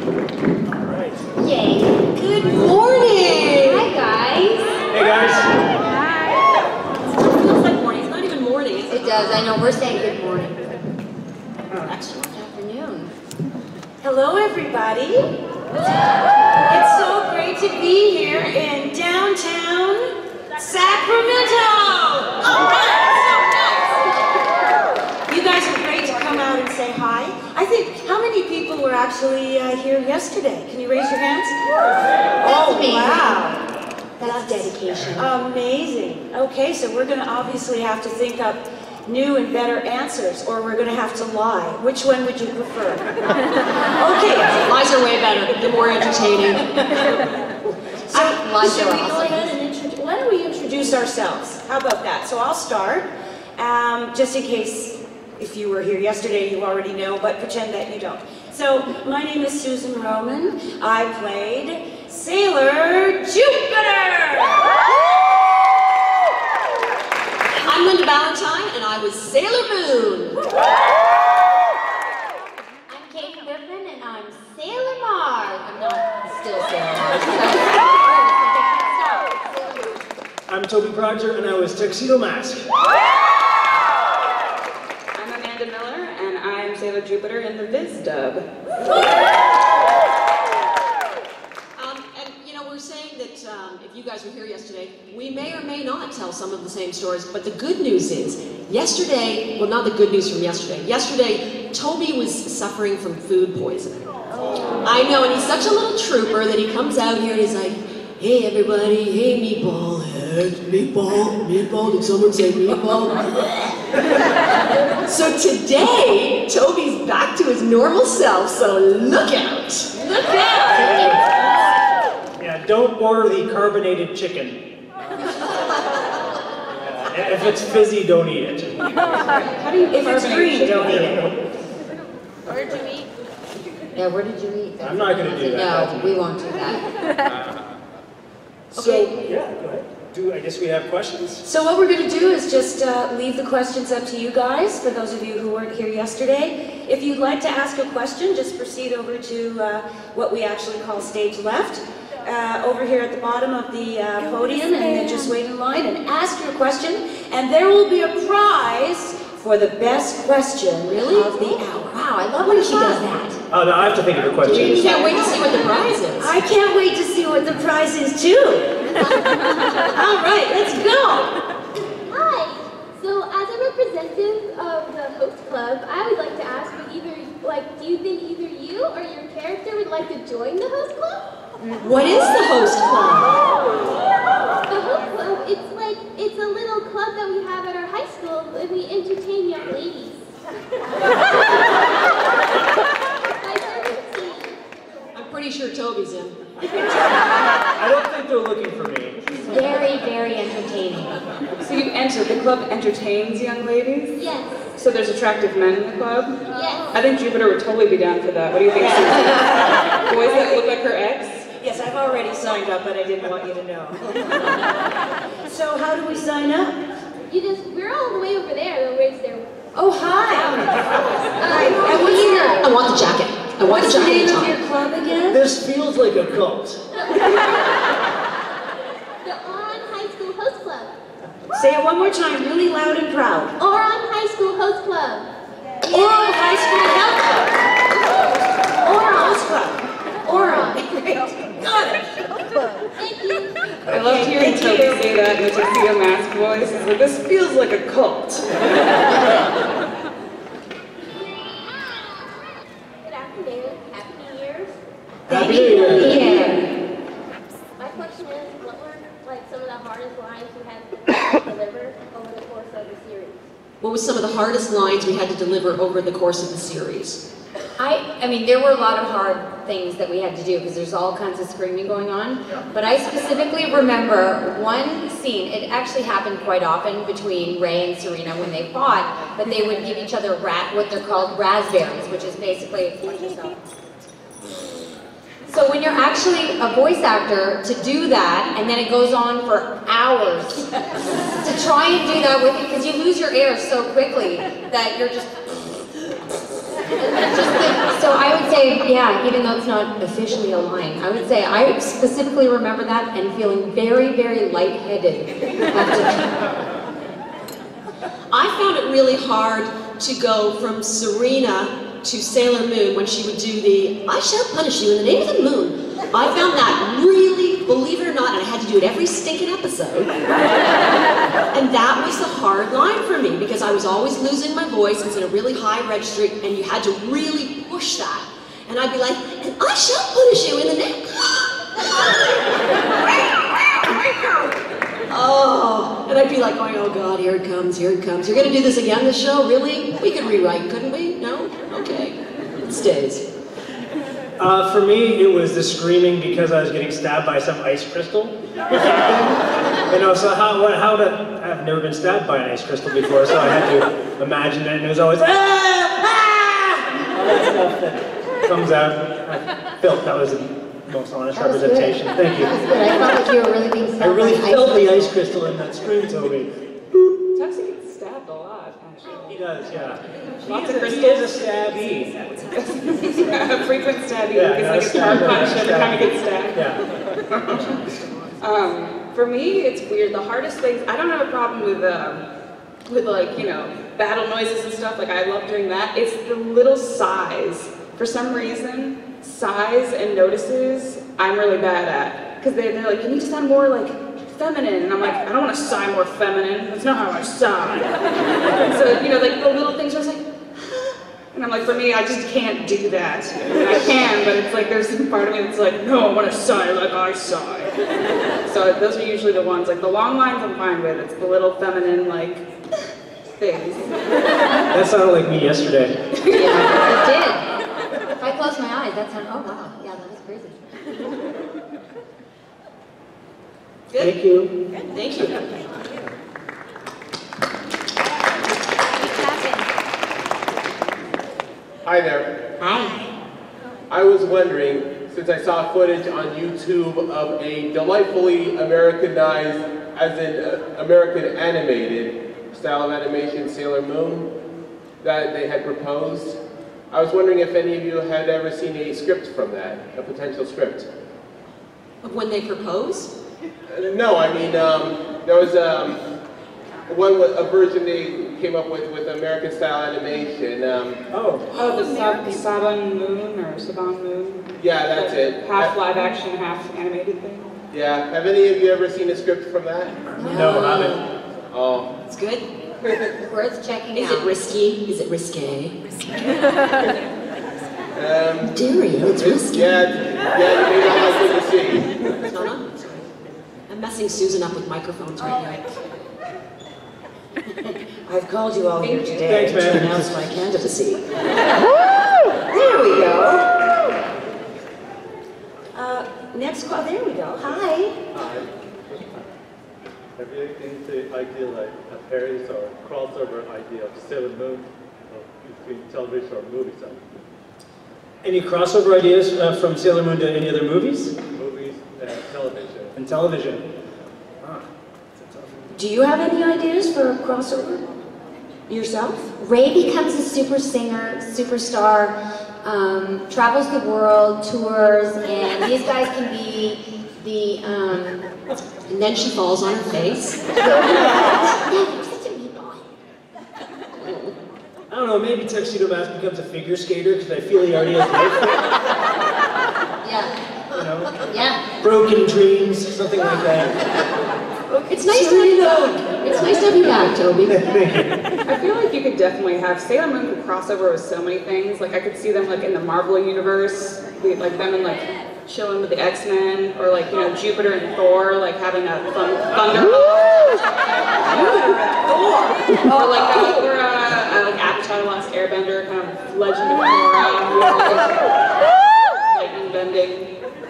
Alright. Yay. Good morning! Hi, guys. Hey, guys. Hi. It feels like morning. It's not even morning. It does. I know. We're saying good morning. Excellent afternoon. Hello, everybody. It's so great to be here in downtown Sacramento. All right. You guys are great to come out and say hi. I think, how many people were actually here yesterday? Can you raise your hands? Oh, wow. That's dedication. Amazing. Okay, so we're going to obviously have to think up new and better answers, or we're going to have to lie. Which one would you prefer? Okay. Lies are way better. They're more entertaining. So, should we go ahead and introduce, why don't we introduce ourselves? How about that? So I'll start, just in case if you were here yesterday, you already know, but pretend that you don't. So, my name is Susan Roman. I played Sailor Jupiter! I'm Linda Ballantyne, and I was Sailor Moon. I'm Kate Griffin, and I'm Sailor Mars. I'm not still Sailor Mars. I'm Toby Proctor, and I was Tuxedo Mask. I'm Amanda Miller, and I'm Sailor Jupiter in the Viz Dub. We're saying that if you guys were here yesterday, we may or may not tell some of the same stories, but the good news is, yesterday, well, not the good news from yesterday. Yesterday, Toby was suffering from food poisoning. I know, and he's such a little trooper that he comes out here and he's like, hey everybody, hey meatball heads, meatball, did someone say meatball? So today, Toby's back to his normal self, so look out! Look out! Yeah, don't order the carbonated chicken. If it's fizzy, don't eat it. How do you If it's green, don't eat it. Where did you eat? Yeah, where did you eat? I'm not going to do that. No, we won't do that. So, yeah, go ahead. I guess we have questions? So what we're going to do is just leave the questions up to you guys, for those of you who weren't here yesterday. If you'd like to ask a question, just proceed over to what we actually call stage left. Over here at the bottom of the podium, and then just wait in line and ask your question, and there will be a prize for the best question of the hour. Wow, I love when she does that. Oh, no, I have to think of a question. You can't wait to see what the prize is. I can't wait to see what the prize is too. All right, let's go. Hi. So, as a representative of the host club, I would like to ask, do you think either you or your character would like to join the host club? What is the host club? The host club, it's a little club that we have at our high school, and we entertain young ladies. I'm pretty sure Toby's in. I don't think they're looking for me. Very, very entertaining. So you entered, the club entertains young ladies? Yes. So there's attractive men in the club? Yes. I think Jupiter would totally be down for that. What do you think, Susan? Boys that look like her ex? Yes, I've already signed up, but I didn't want you to know. So how do we sign up? We're all the way over there, the ways there. Oh, hi. And what's your, I want the jacket. I want the What's the jacket. name of your club again? This feels like a cult. The On High School Host Club. Say it one more time, really loud and proud. On High School Host Club. Oral High School Health Club. Oral Host Club. Oral. Got it. Thank you. I loved hearing Toby say that in the Tuxedo Mask voice. He's like, this feels like a cult. Good afternoon. Happy New Year's. Happy New Year. Yeah. My question is, what were some of the hardest lines you had to deliver over the course of the series? What was some of the hardest lines we had to deliver over the course of the series? I mean, there were a lot of hard things that we had to do because there's all kinds of screaming going on. But I specifically remember one scene. It actually happened quite often between Ray and Serena when they fought, but they would give each other what they're called raspberries, which is basically So when you're actually a voice actor, to do that, and then it goes on for hours, to try and do that with, because you lose your air so quickly that you're just, So I would say, yeah, even though it's not officially a line, I would say I specifically remember that and feeling very, very lightheaded I found it really hard to go from Serena to Sailor Moon when she would do the "I shall punish you in the name of the moon." I found that really, believe it or not, and I had to do it every stinking episode. And that was the hard line for me because I was always losing my voice. It was in a really high register, and you had to really push that. And I'd be like, "And I shall punish you in the name." Oh, and I'd be like going, "Oh God, here it comes, here it comes. You're gonna do this again, this show? Really? We could rewrite, couldn't we? No? Okay. It stays." For me, it was the screaming because I was getting stabbed by some ice crystal. You know, so I've never been stabbed by an ice crystal before, so I had to imagine it, and it was always, all that stuff that comes out. I felt that was the most honest representation. Good. Thank you. That was good. I felt like you were really being stabbed. I really by felt the ice crystal in that scream, Toby. Tuxedo gets stabbed a lot, actually. He does, yeah. Lots of He is a stabby. A frequent stabbing. Yeah, It's like a star punch every time he gets stabbed. Yeah. For me, it's weird. The hardest things, I don't have a problem with like, you know, battle noises and stuff. Like, I love doing that. It's the little sighs. For some reason, sighs and notices, I'm really bad at. Because they're like, you need to sound more like feminine. And I'm like, I don't want to sigh more feminine. That's not how I sigh. And so, you know, like the little things where it's like, and I'm like, for me, I just can't do that. And I can, but it's like, there's some part of me that's like, no, I want to sigh like I sigh. So those are usually the ones, like the long lines I'm fine with. It's the little feminine, like, things. That sounded like me yesterday. Yeah, it did. If I close my eyes, that sounded, oh wow, yeah, that was crazy. Good. Thank you. Thank you. Hi there. Hi. I was wondering, since I saw footage on YouTube of a delightfully Americanized, as in American animated style of animation, Sailor Moon, that they had proposed, I was wondering if any of you had ever seen a script from that, a potential script. When they propose? No, I mean, there was a version they came up with American style animation. Oh, the Saban Moon or Saban Moon? Yeah, that's it. Half live action, half animated thing? Yeah, have any of you ever seen a script from that? No, I haven't. Oh. It's good. Worth checking Is out. it risky? Is it risque? Dairy, it's risky. Yeah, you may not like what you see. No, no, sorry. I'm messing Susan up with microphones right now. I've called you all here today Thanks, to man. announce my candidacy. There we go. Next call, there we go. Hi. Hi. Have you looked into the idea like a parody or crossover idea of Sailor Moon between television or movies? Any crossover ideas from Sailor Moon to any other movies? Movies and television. And television. Do you have any ideas for a crossover? Yourself? Ray becomes a super singer, superstar, travels the world, tours, and these guys can be the, And then she falls on her face. I don't know, maybe Tuxedo Mask becomes a figure skater because I feel he already has life. yeah, You know? yeah. Broken dreams, something like that. It's nice to have you back. It's nice to have you back, Toby. I feel like you could definitely have Sailor Moon could cross over with so many things. Like I could see them like in the Marvel universe, like them and like chilling with the X-Men, or like, you know, Jupiter and Thor, like having a thunder. Or like like Avatar: The Last Airbender, kind of Legend of Korra, lightning bending.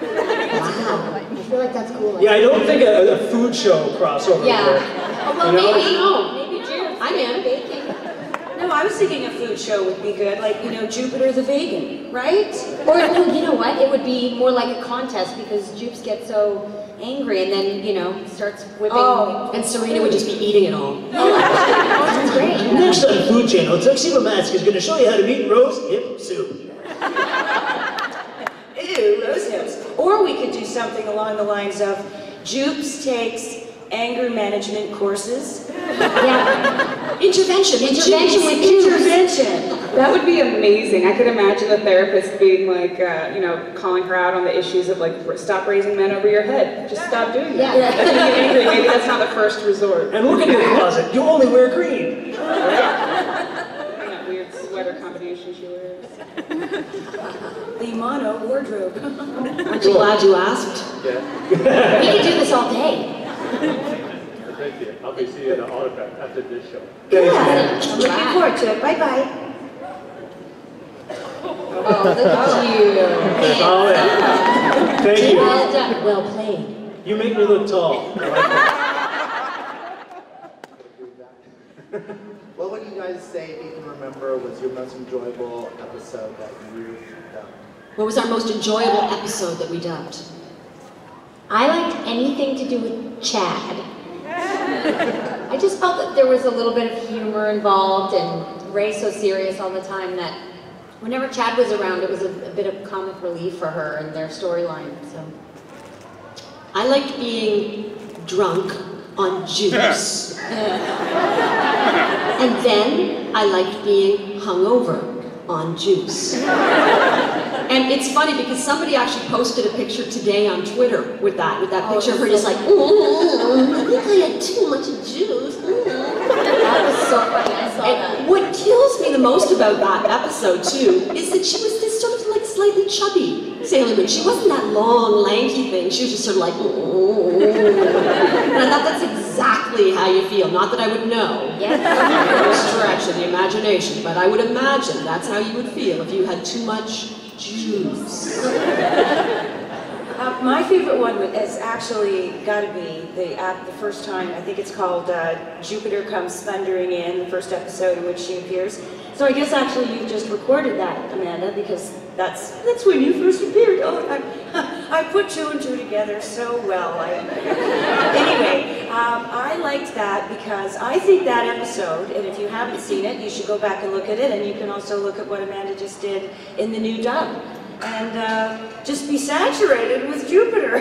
Wow, I feel like that's cool. Yeah, I don't think a food show crossover Yeah. would work. Well, You know? maybe June. I'm in. Baking. No, I was thinking a food show would be good, like, you know, Jupiter the Vegan, right? Or, well, you know what? It would would be more like a contest because Jupes get so angry and then, you know, starts whipping. Oh, and Serena would just be eating it all. That's great. Next on Food Channel, Tuxedo Mask is going to show you how to make rose hip soup. Ew, rose hips. Or we could do something along the lines of Jupes takes anger management courses. Yeah. Intervention with Intervention. That would be amazing. I could imagine the therapist being like, you know, calling her out on the issues of like, stop raising men over your head. Just stop doing that. Yeah. If you get angry, maybe that's not the first resort. And look at your closet, you only wear green. That weird sweater combination she wears. The mono wardrobe. Aren't you glad you asked? Yeah. We could do this all day. Thank you. I'll be seeing the autograph after this show. Thanks, man. I'm looking forward to it. Bye-bye. Oh, look at you. That's all in. Thank you. Well done. Well played. You make me look tall. I like that. What would you guys say, if you can remember, was your most enjoyable episode that you've done? What was our most enjoyable episode that we dubbed? I liked anything to do with Chad. I just felt that there was a little bit of humor involved and Ray's so serious all the time that whenever Chad was around, it was a bit of comic relief for her and their storyline. So I liked being drunk on juice. And then I liked being hungover on juice. And it's funny because somebody actually posted a picture today on Twitter with that picture of her just like, I think I had too much juice. that was so funny. I saw that. And what kills me the most about that episode too is that she was this sort of like slightly chubby Sailor Moon. She wasn't that long, lanky thing. She was just sort of like, and I thought that's exactly how you feel. Not that I would know. Yes. No stretch of the imagination, but I would imagine that's how you would feel if you had too much juice. My favorite one has actually got to be the first time, I think it's called Jupiter Comes Thundering In, the first episode in which she appears. So I guess actually you just recorded that, Amanda, because that's when you first appeared. Oh, I put two and two together so well. Anyway, I liked that because I think that episode, and if you haven't seen it, you should go back and look at it, and you can also look at what Amanda just did in the new dub. And just be saturated with Jupiter.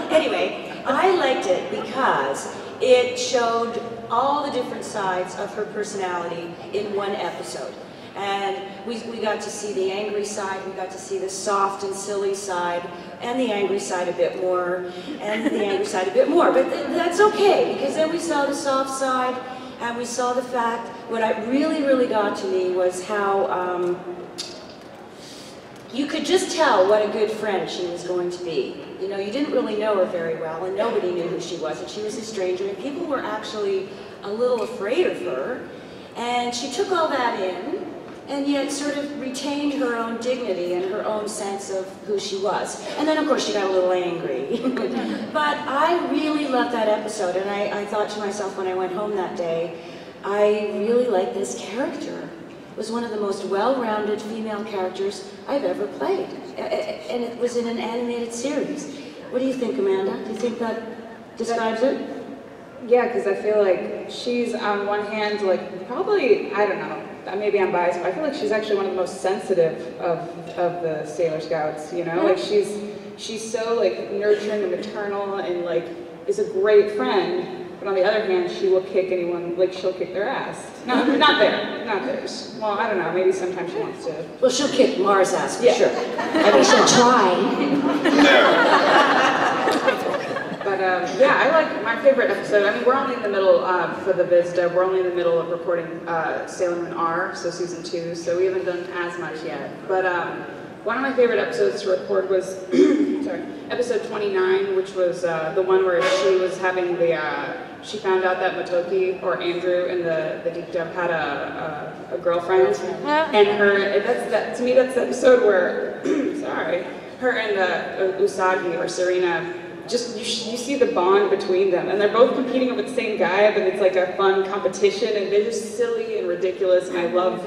Anyway, I liked it because it showed all the different sides of her personality in one episode. And we got to see the angry side, we got to see the soft and silly side, and the angry side a bit more, and the angry side a bit more. But that's okay, because then we saw the soft side, and we saw the fact, what really, really got to me was how you could just tell what a good friend she was going to be. You know, you didn't really know her very well, and nobody knew who she was, and she was a stranger, and people were actually a little afraid of her. And she took all that in, and yet sort of retained her own dignity and her own sense of who she was. And then, of course, she got a little angry. But I really loved that episode, and I thought to myself when I went home that day, I really like this character. It was one of the most well-rounded female characters I've ever played. And it was in an animated series. What do you think, Amanda? Do you think that describes it? Yeah, because I feel like she's on one hand, like, probably, I don't know, maybe I'm biased, but I feel like she's actually one of the most sensitive of the Sailor Scouts, you know? Like, she's so, like, nurturing and maternal and, like, is a great friend. But on the other hand, she will kick anyone, like she'll kick their ass. No, not theirs. Well, I don't know, maybe sometimes she wants to. Well, she'll kick Mars' ass for sure. I mean, she'll try. But yeah, I like my favorite episode. I mean, we're only in the middle, for the Viz Dub, we're only in the middle of recording Sailor Moon R, so season 2, so we haven't done as much yet. But one of my favorite episodes to record was, sorry, episode 29, which was the one where she was having the, she found out that Motoki, or Andrew in the Geek Dub, had a girlfriend. And to me, that's the episode where, sorry, her and Usagi, or Serena, just, you see the bond between them. And they're both competing with the same guy, but it's like a fun competition, and they're just silly and ridiculous, and I love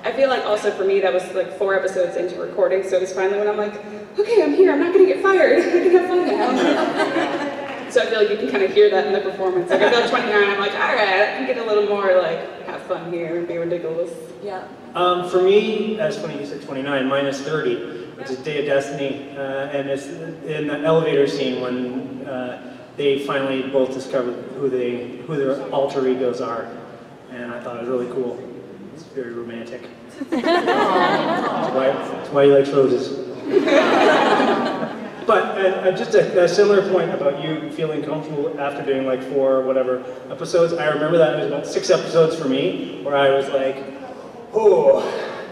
I feel like also for me that was like 4 episodes into recording, so it was finally when I'm like, okay, I'm here, I'm not gonna get fired, I can have fun now. So I feel like you can kind of hear that in the performance. Like I feel like 29, I'm like, all right, I can get a little more like, have fun here and be ridiculous. Yeah. For me, as funny you said 29, mine is 30. It's a Day of Destiny, and it's in the elevator scene when they finally both discover who their alter egos are, and I thought it was really cool. It's very romantic. That's why he likes roses. But just a similar point about you feeling comfortable after doing like 4 whatever episodes. I remember that it was about 6 episodes for me where I was like, oh,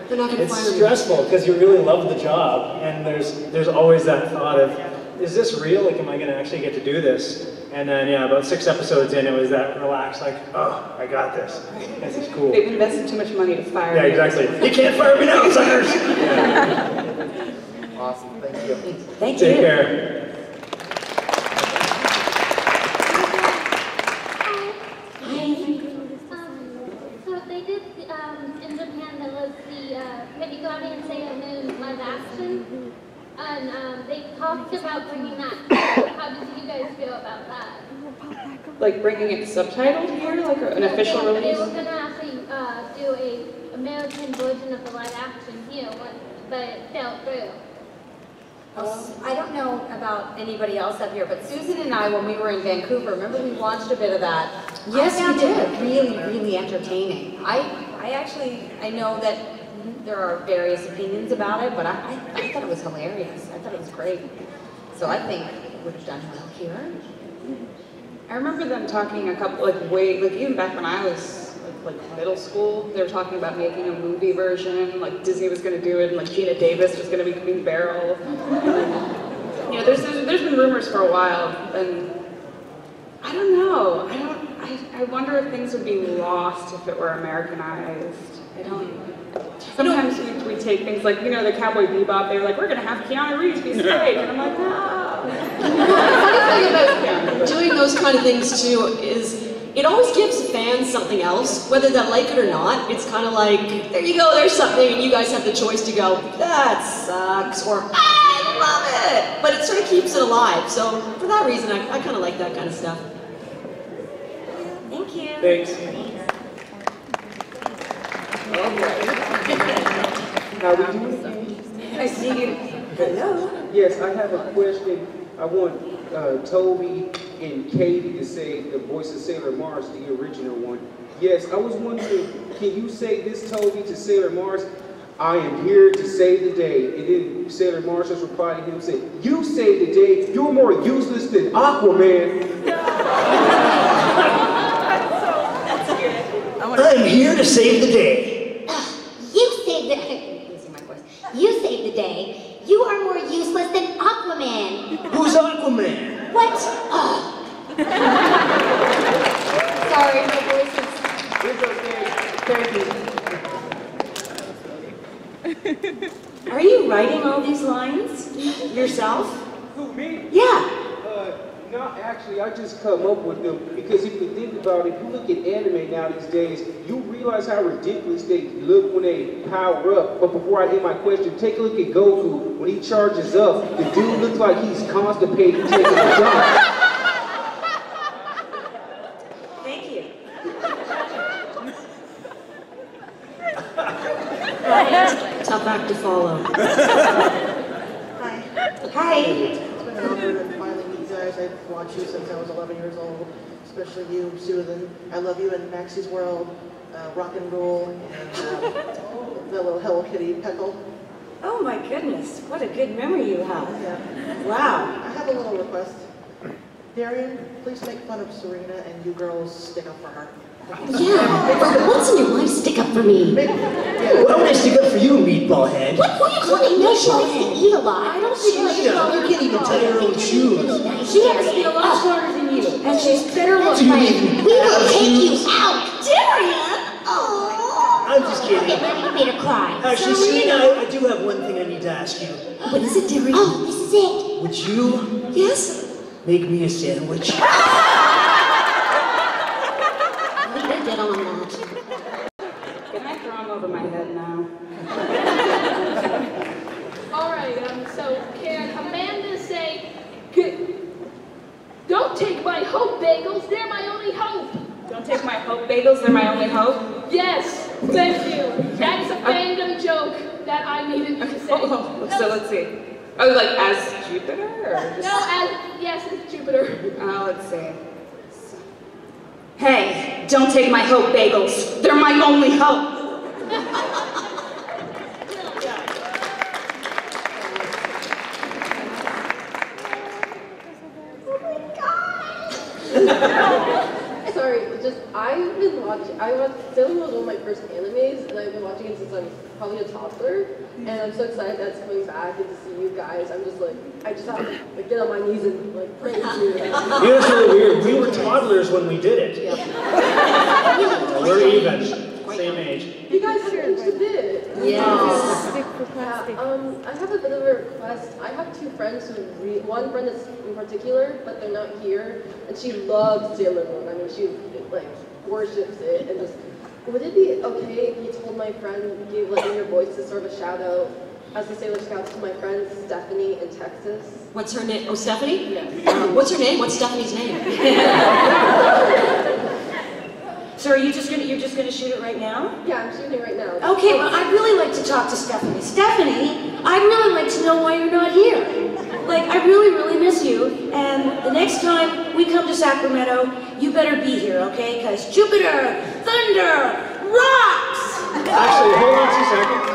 it's stressful because you really love the job, and there's always that thought of, is this real? Like, am I going to actually get to do this? And then, yeah, about 6 episodes in, it was that relaxed, like, oh, I got this. This is cool. They've invested too much money to fire me. Yeah, exactly. You can't fire me now, suckers! Awesome, thank you. Thank you. Take care. So they did, in Japan, there was the February and Sailor Moon live action, and they talked about bringing that. How did you guys feel about that? Like bringing it subtitled here, like an official release? They were gonna actually do a American version of the live action here, but it fell through. I don't know about anybody else up here, but Susan and I, when we were in Vancouver, remember we watched a bit of that? Yes, I found we did. it really, really entertaining. I know that there are various opinions about it, but I thought it was hilarious. I thought it was great. So I think it would have done well here. I remember them talking a couple, like even back when I was like middle school, they were talking about making a movie version, like Disney was going to do it, and like Gina Davis was going to be Queen Beryl. And, you know, there's been rumors for a while, and I don't know. I wonder if things would be lost if it were Americanized. I don't. Sometimes we take things like, you know, the Cowboy Bebop, they were like, we're going to have Keanu Reeves be Spike, and I'm like, no. The funny thing about doing those kind of things too is it always gives fans something else, whether they like it or not. It's kind of like, there you go, there's something, and you guys have the choice to go, that sucks, or I love it. But it sort of keeps it alive. So for that reason, I kind of like that kind of stuff. Thank you. Thanks. How are we doing? I see you. Hello. Yes, I have a question. I want Toby and Katie to say the voice of Sailor Mars, the original one. Yes, I was wondering, can you say this, Toby, to Sailor Mars? I am here to save the day. And then Sailor Mars just replied to him saying, you saved the day. You're more useless than Aquaman. I'm here to save the day. You saved the losing my voice. You saved the day. You are more useless than Aquaman. Who's Aquaman? What? Sorry, my voice is... It's okay. Are you writing all these lines yourself? Who, me? Yeah. Not actually, I just come up with them because if you think about it, if you look at anime now these days, you realize how ridiculous they look when they power up. But before I end my question, take a look at Goku. When he charges up, the dude looks like he's constipated taking a jump. Thank you. Tough act to follow. Hi. Hi. It's been an honor to finally meet you guys. I've watched you since I was 11 years old, especially you, Susan. I love you in Maxie's World, Rock and Roll, and the little Hello Kitty Peckle. Oh my goodness, what a good memory you have. Yeah. Wow. I have a little request. Darian, please make fun of Serena and you girls stick up for her. Yeah, once in your life, stick up for me. Why would I stick up for you, meatball head? What are you calling me? She likes to eat a lot. I don't think You can't even tie your own shoes. She has to be a lot smarter than you, and she's better Do looking. you even We will have take you shoes? out. Darian! Oh. I'm just kidding. Okay, you made her cry. Actually, Serena, I do have one thing I need to ask you. What is it, Darian? Oh, this is it. Would you Yes? make me a sandwich? Get on that. Can I throw him over my head now? hope bagels, they're my only hope? Yes, thank you. That's a fandom joke that I needed to say. Oh, so let's see. Oh, like as Jupiter? Or just... No, yes, it's Jupiter. Let's see. Hey, don't take my hope bagels. They're my only hope. Sorry, I've been watching, I watched Sailor Moon was one of my first animes, and I've been watching it since I was probably a toddler, and I'm so excited that it's coming back and to see you guys. I'm just like, I just have to like, get on my knees and like praise you. You know, it's really weird. We were toddlers when we did it. Yeah. We're even. Same age. You guys changed a bit. Yes. I have a bit of a request. I have two friends who one friend is in particular, but they're not here, and she loves Sailor Moon. I mean, she like worships it, and just. Would it be okay if you told my friend, gave like in your voice to sort of a shout out as the Sailor Scouts to my friend Stephanie in Texas? What's her name? Oh, Stephanie? Yes. What's her name? What's Stephanie's name? So are you just gonna, you're just gonna shoot it right now? Yeah, I'm shooting it right now. Okay, well, I'd really like to talk to Stephanie. Stephanie, I'd really like to know why you're not here. Like, I really, really miss you, and the next time we come to Sacramento, you better be here, okay? Because Jupiter Thunder rocks! Actually, hold on 2 seconds.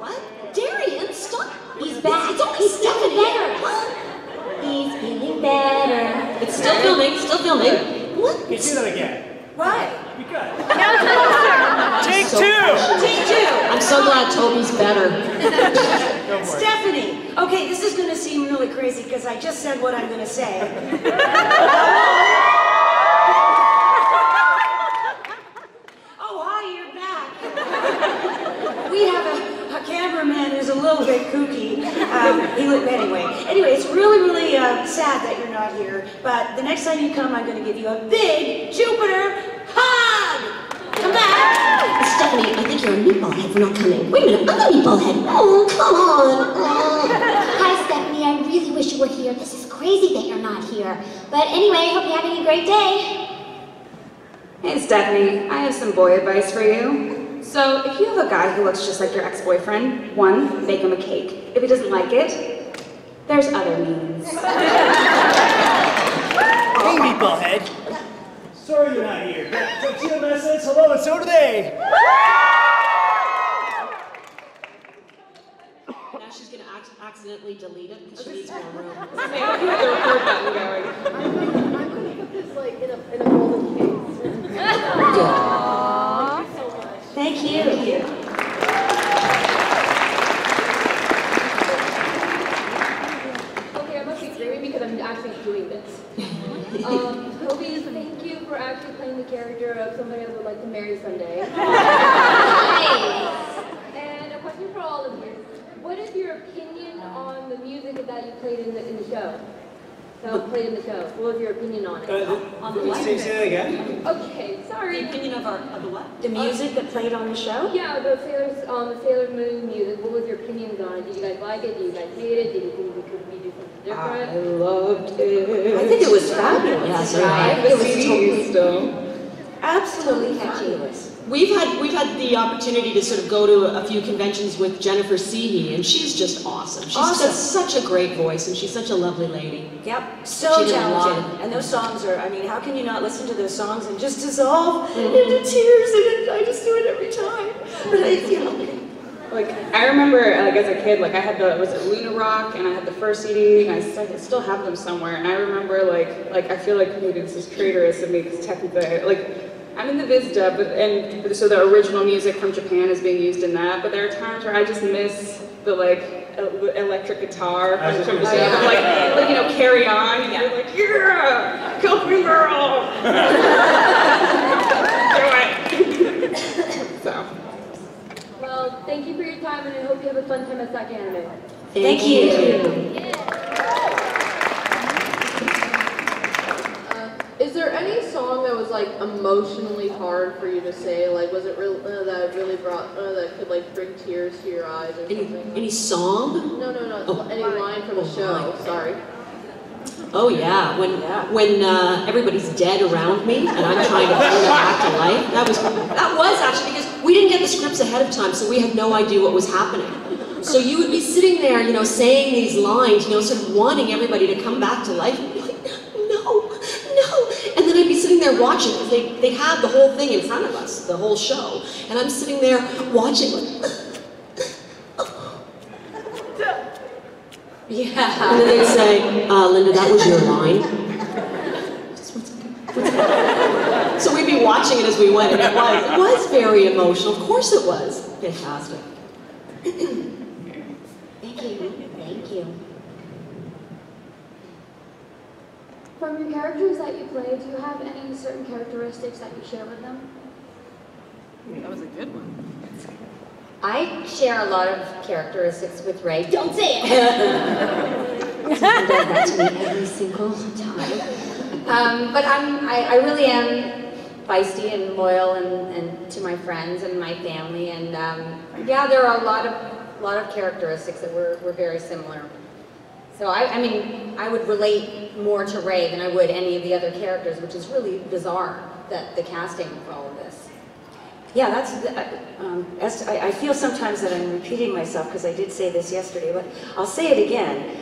What? Darian, stop! He's back. It's only He's feeling better. He's feeling better. It's still filming, still filming. What? You do that again. Why? You got it. Take So two! Take two! I'm so glad Toby's better. Stephanie, okay, this is gonna seem really crazy because I just said what I'm gonna say. Oh, hi, you're back. We have a cameraman who's a little bit kooky. Anyway, it's really, really sad that you're not here. But the next time you come, I'm gonna give you a big Jupiter hug. Come back. Stephanie, I think you're a meatball head for not coming. Wait a minute, I'm a meatball head. Oh, come on. Oh. Hi, Stephanie. I really wish you were here. This is crazy that you're not here. But anyway, I hope you're having a great day. Hey, Stephanie, I have some boy advice for you. So, if you have a guy who looks just like your ex-boyfriend, 1, bake him a cake. If he doesn't like it, there's other means. Hey, meatball head. Sorry you're not here. Tuxedo says hello, and so do they. Now she's gonna accidentally delete it because she needs more room. The record button going. I'm gonna put this like in a golden case. Thank you. Okay, I must be dreaming because I'm actually doing this. Toby, thank you for actually playing the character of somebody I would like to marry someday. And a question for all of you. What is your opinion on the music that you played in the show? What was your opinion on it? On the what? Say that again? Okay, sorry. The opinion of the what? The music that played on the show? Yeah, the Sailor Moon music. What was your opinions on it? Did you guys like it? Did you guys hate it? Did you think we could do something different? I loved it. I think it was fabulous. Yes, Right? right. It was totally still. Absolutely fabulous. We've had the opportunity to sort of go to a few conventions with Jennifer Seehey, and she's just awesome. She's got such a great voice, and she's such a lovely lady. Yep, so She did a lot. talented. And those songs are, I mean, how can you not listen to those songs and just dissolve into tears? And I just do it every time. But Like, I remember, like, as a kid, like, I had was it Luna Rock, and I had the first CD, and I still have them somewhere, and I remember, like, I feel like maybe this is traitorous of me, because technically, like, I'm in the Viz Dub, and so the original music from Japan is being used in that, but there are times where I just miss the, like, electric guitar from the Dub, like, you know, Carry On, and you're like, yeah, help me, girl! Do it! So. Well, thank you for your time, and I hope you have a fun time at Sac Anime. Thank you. Is there any song that was like emotionally hard for you to say? Like, was it real that really brought that could like bring tears to your eyes or something? Any song? No. Any line from the show. Sorry. Oh yeah, when everybody's dead around me and I'm trying to bring them back to life. That was actually because we didn't get the scripts ahead of time, so we had no idea what was happening. So you would be sitting there, you know, saying these lines, you know, sort of wanting everybody to come back to life. And be like, no. And then I'd be sitting there watching because they had the whole thing in front of us, the whole show, and I'm sitting there watching like. Yeah. And then they'd say, Linda, that was your line. So we'd be watching it as we went, and it was very emotional. Of course it was. Fantastic. Thank you. From your characters that you play, do you have any certain characteristics that you share with them? That was a good one. I share a lot of characteristics with Ray. Don't say it! He does that to me every single time. But I really am feisty and loyal and to my friends and my family. And yeah, there are a lot of characteristics that we're very similar. So I mean, I would relate more to Ray than I would any of the other characters, which is really bizarre, that the casting for all of this. Yeah, I feel sometimes that I'm repeating myself because I did say this yesterday, but I'll say it again.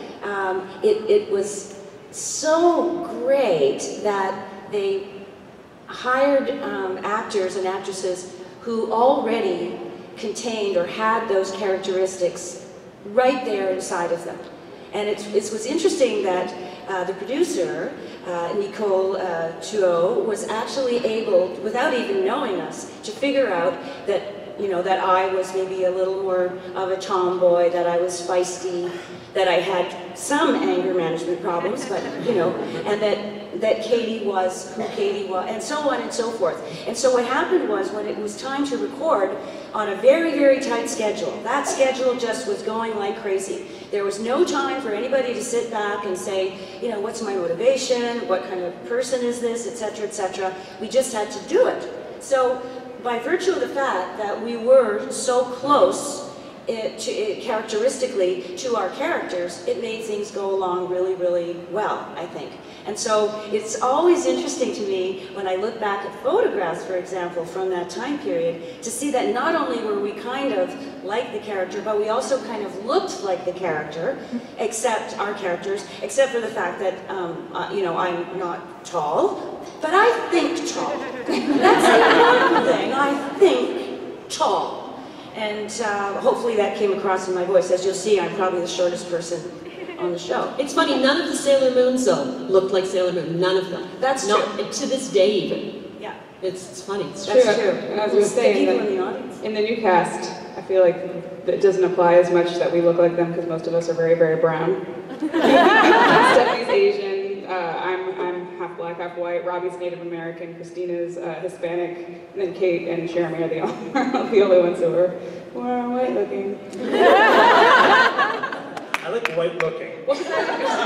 It was so great that they hired actors and actresses who already contained or had those characteristics right there inside of them. And it was interesting that the producer, Nicole Tuot, was actually able, without even knowing us, to figure out that, you know, that I was maybe a little more of a tomboy, that I was feisty, that I had some anger management problems, but, you know, and that Katie was who Katie was, and so on and so forth. And so what happened was, when it was time to record on a very, very tight schedule, that schedule just was going like crazy. There was no time for anybody to sit back and say, you know, what's my motivation, what kind of person is this, etc., etc. We just had to do it. So by virtue of the fact that we were so close characteristically to our characters, it made things go along really, really well, I think. And so it's always interesting to me when I look back at photographs, for example, from that time period, to see that not only were we kind of like the character, but we also kind of looked like the character, except our characters, except for the fact that, you know, I'm not tall, but I think tall. That's the important thing, I think tall. And hopefully that came across in my voice. As you'll see, I'm probably the shortest person on the show. It's funny, none of the Sailor Moons, though, looked like Sailor Moon. None of them. That's true. To this day, even. Yeah. It's funny. That's true. I was going to say, in the new cast, I feel like it doesn't apply as much that we look like them because most of us are very, very brown. Stephanie's Asian. I'm half black, half white. Robbie's Native American. Christina's Hispanic. And then Kate and Jeremy are the only ones who are white looking. I like white looking. Well, because I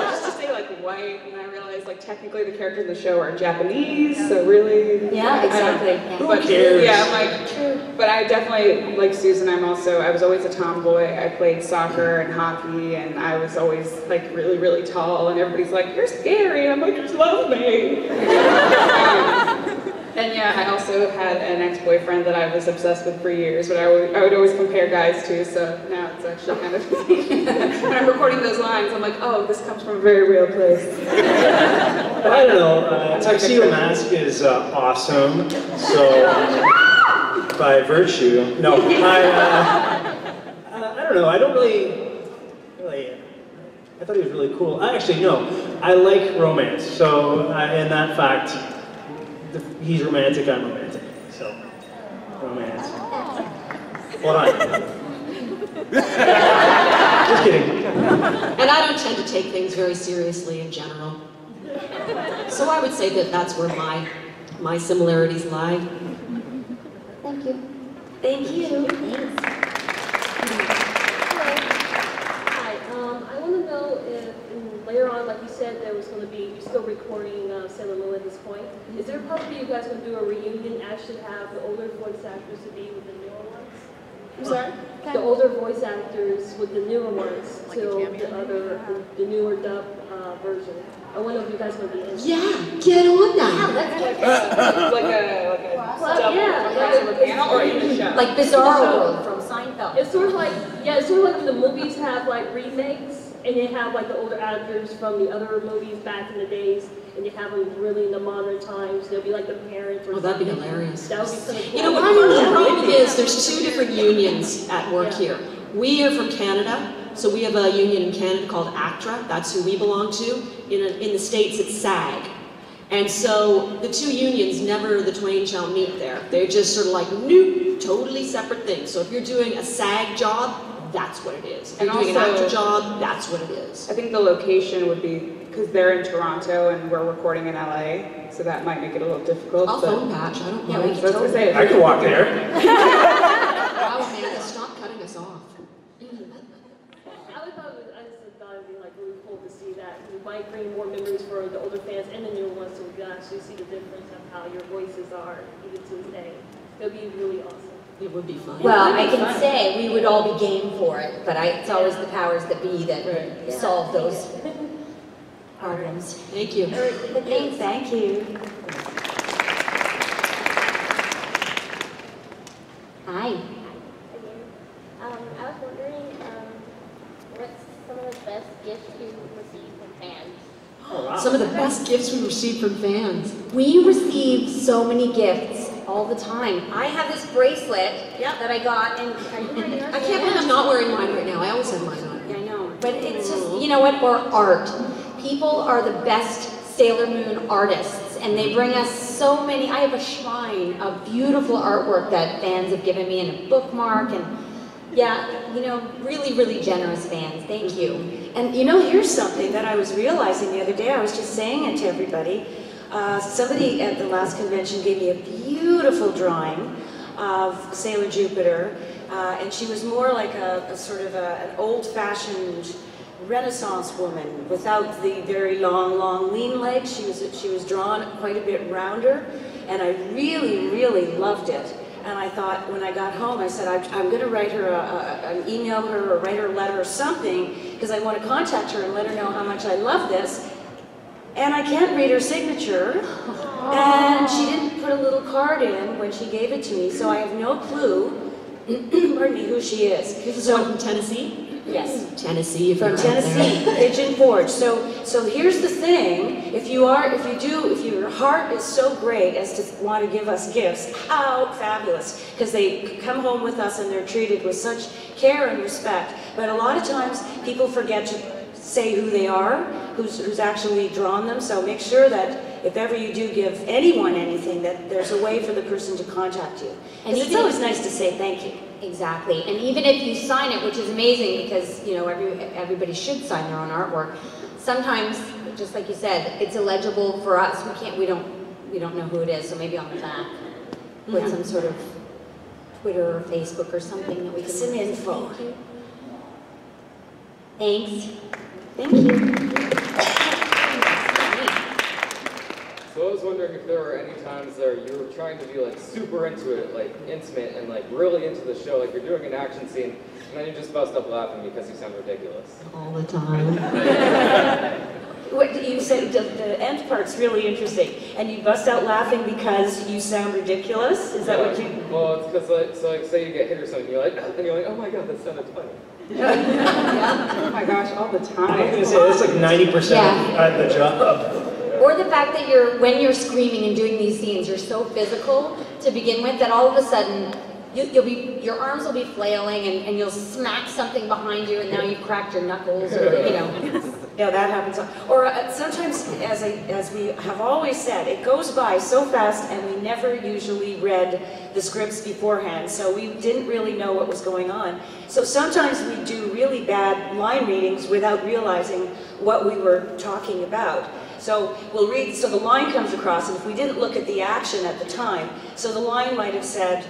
just to say like white, and I realized like technically the characters in the show are Japanese, so really. Yeah, exactly. Who cares? Yeah, I'm like, but I definitely, like Susan, I was always a tomboy. I played soccer and hockey, and I was always like really, really tall, and everybody's like, you're scary, and I'm like, just love me. And yeah, I also had an ex-boyfriend that I was obsessed with for years, but I would always compare guys to, so now it's actually kind of, when I'm recording those lines, I'm like, oh, this comes from a very real place. But I don't know, Tuxedo Mask is awesome, so by virtue, no, I don't know, I don't really, I thought he was really cool. Actually, no, I like romance, so in that fact, he's romantic, I'm romantic, so, romance. Hold on. Just kidding. And I don't tend to take things very seriously in general. So I would say that that's where my similarities lie. Thank you. Thank you. Thanks. Hi, I want to know if later on, like you said, there was going to be, you're still recording Sailor Moon at this point. Is there a possibility you guys going to do a reunion, actually have the older voice actors to be with the newer ones? I'm sorry? The older voice actors with the newer ones till the newer dub version. I wonder if you guys would be interested. Yeah, get on that. like a double panel or in the show? Like Bizarre World from Seinfeld. It's sort of like, yeah, it's sort of like when the movies have like remakes and they have like the older actors from the other movies back in the days and you have them really in the modern times. They'll be like the parents or that'd be something. hilarious. That would be kind of cool. You know what the problem is, there's two different unions at work here. We are from Canada, so we have a union in Canada called ACTRA, that's who we belong to. In the States, it's SAG. And so the two unions, never the twain shall meet there. They're just sort of like, nope, totally separate things. So if you're doing a SAG job, that's what it is. If you're doing an ACTRA job, that's what it is. I think the location would be, because they're in Toronto and we're recording in LA, so that might make it a little difficult. I'll phone patch, I don't mind. I can walk there. Wow, Amanda, stop cutting us off. I just thought it'd be like really cool to see that. You might bring more memories for the older fans and the newer ones, so we can actually see the difference of how your voices are even to this day. It'd be really awesome. It would be fun. Well, I can say we would all be game for it, but it's always the powers that be that solve those problems. Thank you. Thank you. Hi. I was wondering, what's some of the best gifts you received from fans? Oh, wow. Some of the best gifts we received from fans. We receive so many gifts all the time. I have this bracelet that I got, and I can't believe I'm not wearing mine right now. I always have mine on. I know, but it's just, you know what, or art. People are the best Sailor Moon artists, and they bring us so many. I have a shrine of beautiful artwork that fans have given me, and a bookmark, and yeah, you know, really, really generous fans. Thank you. And you know, here's something that I was realizing the other day. I was just saying it to everybody. Somebody at the last convention gave me a beautiful drawing of Sailor Jupiter, and she was more like a sort of an old-fashioned Renaissance woman without the very long, lean legs. She was drawn quite a bit rounder, and I really, really loved it. And I thought, when I got home, I said, I'm going to write her, email her, or write her a letter or something, because I want to contact her and let her know how much I love this. And I can't read her signature, and she didn't put a little card in when she gave it to me, so I have no clue, pardon me, who she is. This is one from Tennessee? Yes. Tennessee, if from Tennessee, Pigeon Forge. So here's the thing: if your heart is so great as to want to give us gifts, how fabulous! Because they come home with us and they're treated with such care and respect. But a lot of times people forget to say who they are, who's actually drawn them. So make sure that if ever you do give anyone anything, that there's a way for the person to contact you. And it's always nice to say thank you. Exactly, and even if you sign it, which is amazing because, you know, everybody should sign their own artwork. Sometimes, just like you said, it's illegible for us. We don't know who it is. So maybe on the back, put some sort of Twitter or Facebook or something that we can. Some info. Thanks. Thank you. So I was wondering if there were any times there you were trying to be like super into it, like intimate and like really into the show, like you're doing an action scene, and then you just bust up laughing because you sound ridiculous. All the time. What you said, the end part's really interesting. And you bust out laughing because you sound ridiculous? Is that what you... Well, it's because like say you get hit or something, you're like, oh my god, that sounded funny. Oh my gosh, all the time. I'm going to say that's like 90% of the job. Or the fact that when you're screaming and doing these scenes, you're so physical to begin with that all of a sudden your arms will be flailing and you'll smack something behind you and now you've cracked your knuckles, or, you know. Yeah, that happens. Or sometimes, as we have always said, it goes by so fast and we never usually read the scripts beforehand, so we didn't really know what was going on. So sometimes we do really bad line readings without realizing what we were talking about. So we'll read, so the line comes across, and if we didn't look at the action at the time, so the line might have said,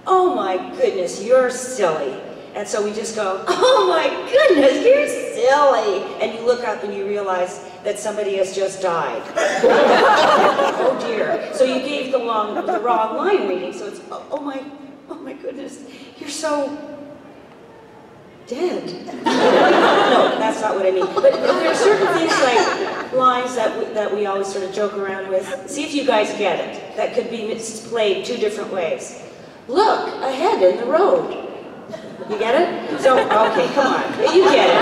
"Oh my goodness, you're silly." And so we just go, "Oh my goodness, you're silly." And you look up and you realize that somebody has just died. Oh dear. So you gave the wrong line reading, so it's, oh my goodness, you're so dead. No, that's not what I mean. But there are certain things like lines that we always sort of joke around with. See if you guys get it. That could be played two different ways. Look ahead in the road. You get it? So, okay, come on. You get it.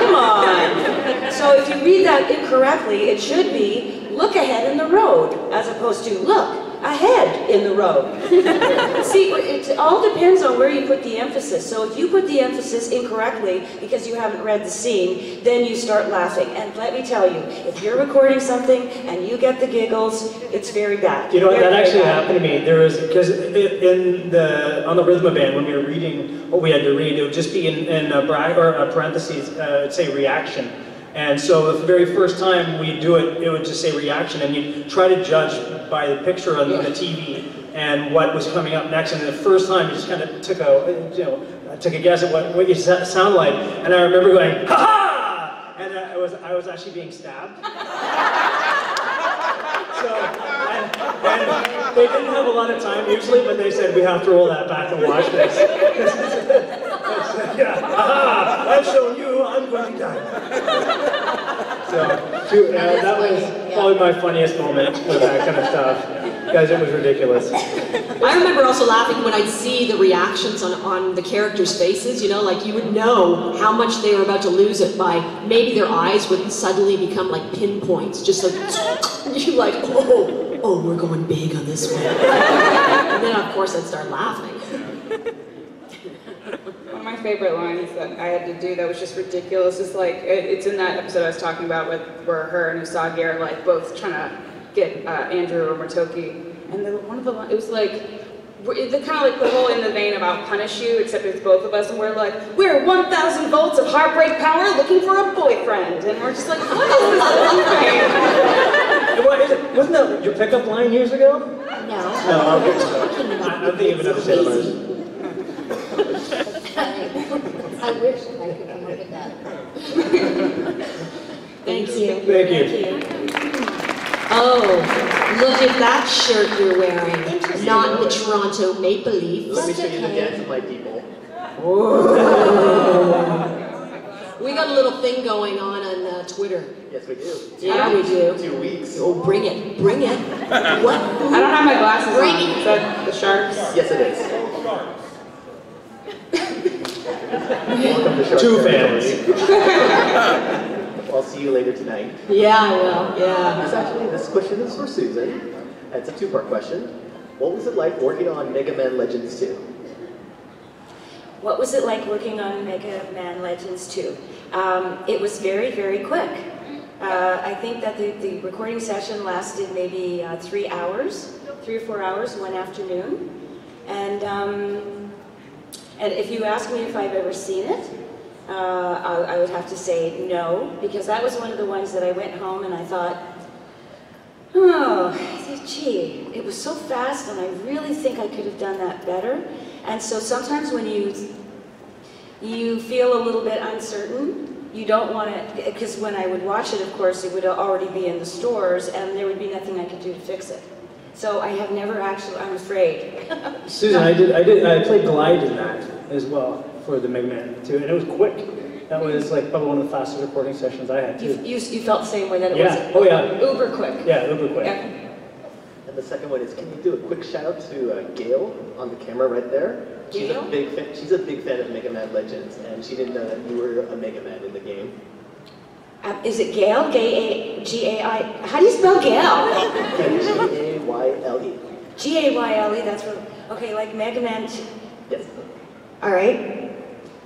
Come on. So if you read that incorrectly, it should be look ahead in the road, as opposed to look ahead in the road. See, it all depends on where you put the emphasis. So if you put the emphasis incorrectly because you haven't read the scene, then you start laughing. And let me tell you, if you're recording something and you get the giggles, it's very bad. You know what, that actually happened to me. There was, because on the Rhythm Band, when we were reading what we had to read, it would just be in parentheses, it'd say reaction. And so the very first time we do it, it would just say reaction, and you try to judge by the picture on the TV and what was coming up next. And the first time, you just kind of took a guess at what you sound like. And I remember going, ha ha! And I was actually being stabbed. So, and they didn't have a lot of time usually, but they said we have to roll that back and watch this. Yeah, aha! I've shown you, I'm going to die. So, that was probably my funniest moment with that kind of stuff. Guys, it was ridiculous. I remember also laughing when I'd see the reactions on the characters' faces, you know, like you would know how much they were about to lose it by maybe their eyes would suddenly become like pinpoints, just like, you're like, oh, we're going big on this one. And then of course I'd start laughing. One of my favorite lines that I had to do that was just ridiculous is like, it's in that episode I was talking about where her and Usagi are like both trying to get Andrew or Motoki, and then one of the lines, it was like, they're kind of like the whole in the vein about punish you, except it's both of us, and we're like, we're 1,000 volts of heartbreak power looking for a boyfriend, and we're just like, what is this line? Wasn't that your pickup line years ago? No. No, I'm thinking of another Sailor I wish I could come up with that. Thank you. Thank you. Oh, look at that shirt you're wearing. Not the Toronto Maple Leafs. Let me show you the dance of my people. We got a little thing going on Twitter. Yes, we do. Yeah, we do. 2 weeks. Oh, bring it. Bring it. What? I don't have my glasses Bring on. it. Is that the Sharks? Yes, it is. Welcome to Shark Two Territory. fans. I'll see you later tonight. Yeah, I will. Yeah. This question is for Susan. It's a two-part question. What was it like working on Mega Man Legends 2? What was it like working on Mega Man Legends 2? It was very, very quick. I think that the recording session lasted maybe 3 hours, 3 or 4 hours one afternoon. And if you ask me if I've ever seen it, I would have to say no, because that was one of the ones that I went home and I thought, oh, gee, it was so fast and I really think I could have done that better. And so sometimes when you feel a little bit uncertain, you don't want to, because when I would watch it, of course, it would already be in the stores and there would be nothing I could do to fix it. So I have never actually, I'm afraid. Susan, I played Glide in that as well for the Mega Man 2, and it was quick. That was like probably one of the fastest recording sessions I had too. You felt the same way that it was? Oh yeah. Uber quick. Yeah, uber quick. Yeah. And the second one is, can you do a quick shout out to Gail on the camera right there? She's a big fan of Mega Man Legends, and she didn't know that you were a Mega Man in the game. Is it Gail? G-A-I? How do you spell Gail? G-A-Y-L-E. G-A-Y-L-E, that's what, okay, like Mega Man 2. Yes. All right.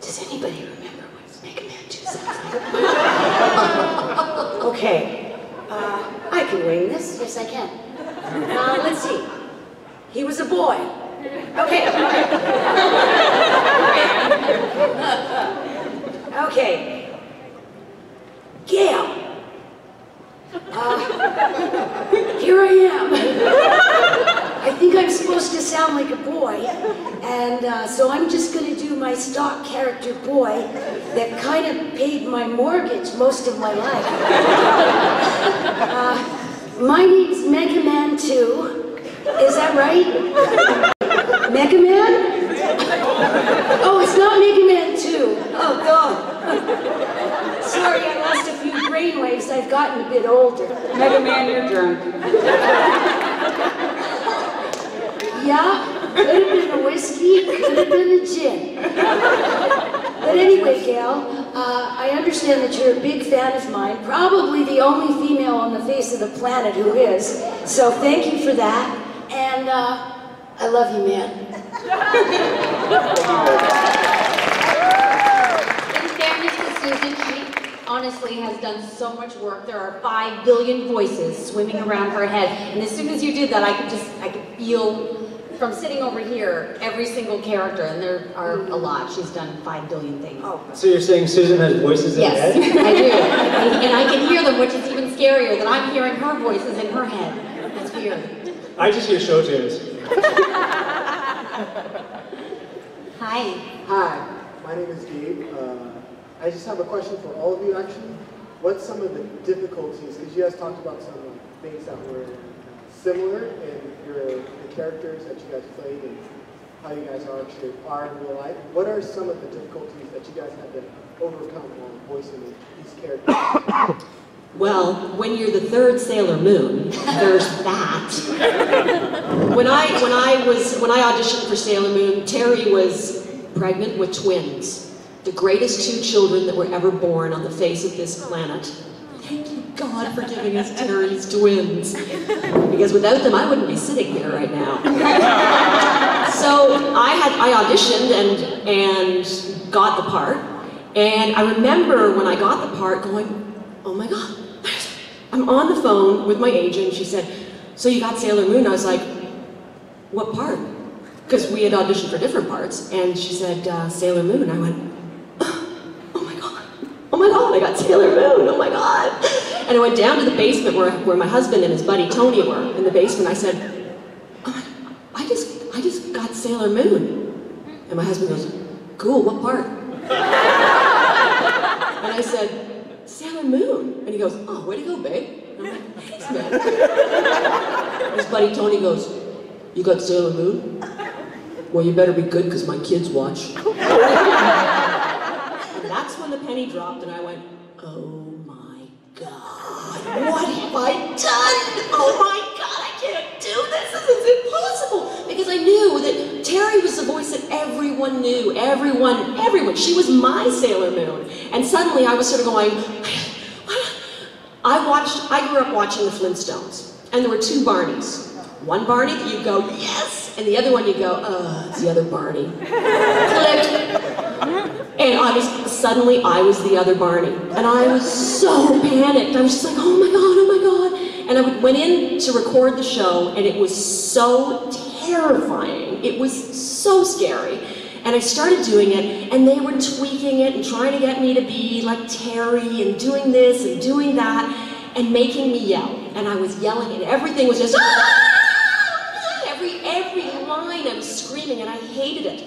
Does anybody remember what Mega Man 2 sounds like? Okay. I can wing this. Yes, I can. Let's see. He was a boy. Okay. Okay. Gail. Here I am. I think I'm supposed to sound like a boy, and so I'm just going to do my stock character boy that kind of paid my mortgage most of my life. My name's Mega Man 2. Is that right? Mega Man? Oh, it's not Mega Man 2. Oh, God. Sorry, I lost a few brainwaves. I've gotten a bit older. Mega Man, you're drunk. Yeah, could have been a whiskey, could have been a gin. But anyway, Gail, I understand that you're a big fan of mine, probably the only female on the face of the planet who is. So thank you for that, and I love you, man. In fairness to Susan, she honestly has done so much work. There are 5 billion voices swimming around her head, and as soon as you did that, I could feel from sitting over here every single character, and there are a lot. She's done 5 billion things. Oh. So you're saying Susan has voices in her head? Yes, I do. And I can hear them, which is even scarier, that I'm hearing her voices in her head. That's weird. I just hear show tunes. Hi. Hi, my name is Gabe. I just have a question for all of you, actually. What's some of the difficulties, because you guys talked about some things that were similar in the characters that you guys played and how you guys are in real life. What are some of the difficulties that you guys have to overcome while voicing these characters? Well, when you're the third Sailor Moon, there's that. When I auditioned for Sailor Moon, Terry was pregnant with twins, the greatest 2 children that were ever born on the face of this planet. Thank you, God, for giving us Terry's twins, because without them, I wouldn't be sitting here right now. So I auditioned and got the part, and I remember when I got the part going, oh my God. I'm on the phone with my agent. She said, so you got Sailor Moon? I was like, what part? Because we had auditioned for different parts. And she said, Sailor Moon. I went, oh my God, I got Sailor Moon, oh my God. And I went down to the basement where my husband and his buddy Tony were in the basement. I said, oh my, I just got Sailor Moon. And my husband goes, cool, what part? And I said, Sailor Moon. And he goes, oh, way to go, babe. And I'm like, thanks, man. His buddy Tony goes, you got Sailor Moon? Well, you better be good because my kids watch. And that's when the penny dropped and I went, oh my God, what have I done? Oh my God, I can't do this. This is impossible. Because I knew that Terry was the voice that everyone knew. Everyone. She was my Sailor Moon. And suddenly I was sort of going, I grew up watching the Flintstones. And there were 2 Barneys. One Barney that you go, yes! And the other one you go, it's the other Barney. Click. And suddenly I was the other Barney. And I was so panicked. I was just like, oh my God. And I went in to record the show and it was so terrifying. It was so scary. And I started doing it and they were tweaking it and trying to get me to be like Terry and doing this and doing that and making me yell. And I was yelling and everything was just, every line I was screaming and I hated it.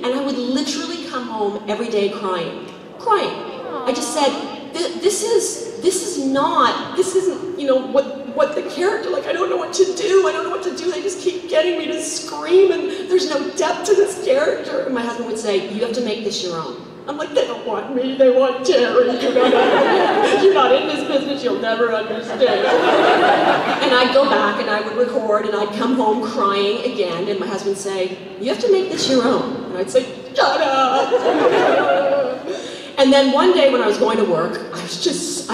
And I would literally come home every day crying. I just said, this isn't, what the character, like I don't know what to do. They just keep getting me to scream and there's no depth to this character. And my husband would say, you have to make this your own. I'm like, they don't want me, they want Terry. You're not in this business, you'll never understand. And I'd go back and I would record and I'd come home crying again and my husband would say, you have to make this your own. And I'd say, shut up. And then one day when I was going to work, I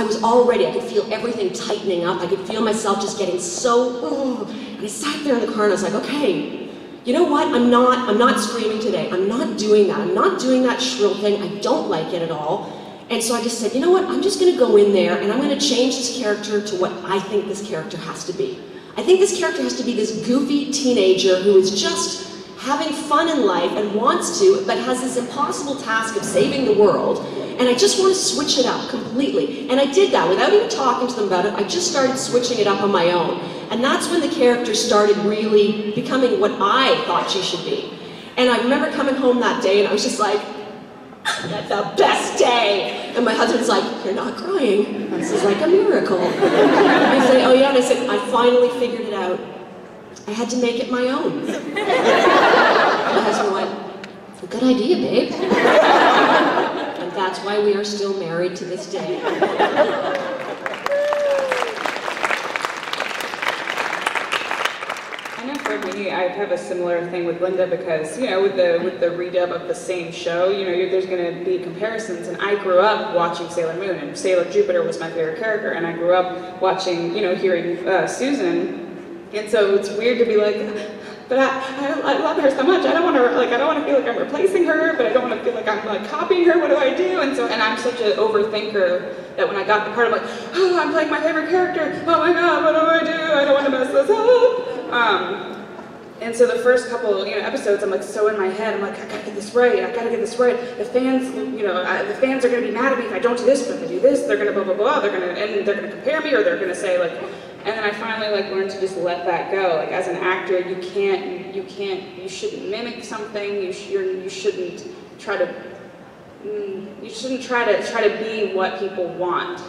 was all ready. I could feel everything tightening up. I could feel myself just getting so, and I sat there in the car and I was like, okay, you know what? I'm not screaming today. I'm not doing that. I'm not doing that shrill thing. I don't like it at all. And so I just said, you know what? I'm just going to go in there and I'm going to change this character to what I think this character has to be. I think this character has to be this goofy teenager who is just having fun in life and wants to, but has this impossible task of saving the world. And I just want to switch it up completely. And I did that without even talking to them about it. I just started switching it up on my own. And that's when the character started really becoming what I thought she should be. And I remember coming home that day and I was just like, that's the best day. And my husband's like, you're not crying. This is like a miracle. I say, oh yeah, and I said, I finally figured it out. I had to make it my own. My husband went, good idea, babe. And that's why we are still married to this day. I know for me, I have a similar thing with Linda because, you know, with the redub of the same show, you know, there's going to be comparisons. And I grew up watching Sailor Moon, and Sailor Jupiter was my favorite character. And I grew up watching, you know, hearing Susan. And so it's weird to be like, but I love her so much. I don't want to feel like I'm replacing her, but I don't want to feel like I'm like copying her. What do I do? And I'm such an overthinker that when I got the part, I'm like, oh, I'm playing my favorite character. Oh my God, what do I do? I don't want to mess this up. And so the first couple, you know, episodes, I'm like so in my head. I'm like, I gotta get this right. I gotta get this right. The fans, you know, the fans are gonna be mad at me if I don't do this. But if I do this, they're gonna blah blah blah. They're gonna compare me, or they're gonna say like. And then I finally like learned to just let that go. Like as an actor, you shouldn't mimic something. You shouldn't try to be what people want.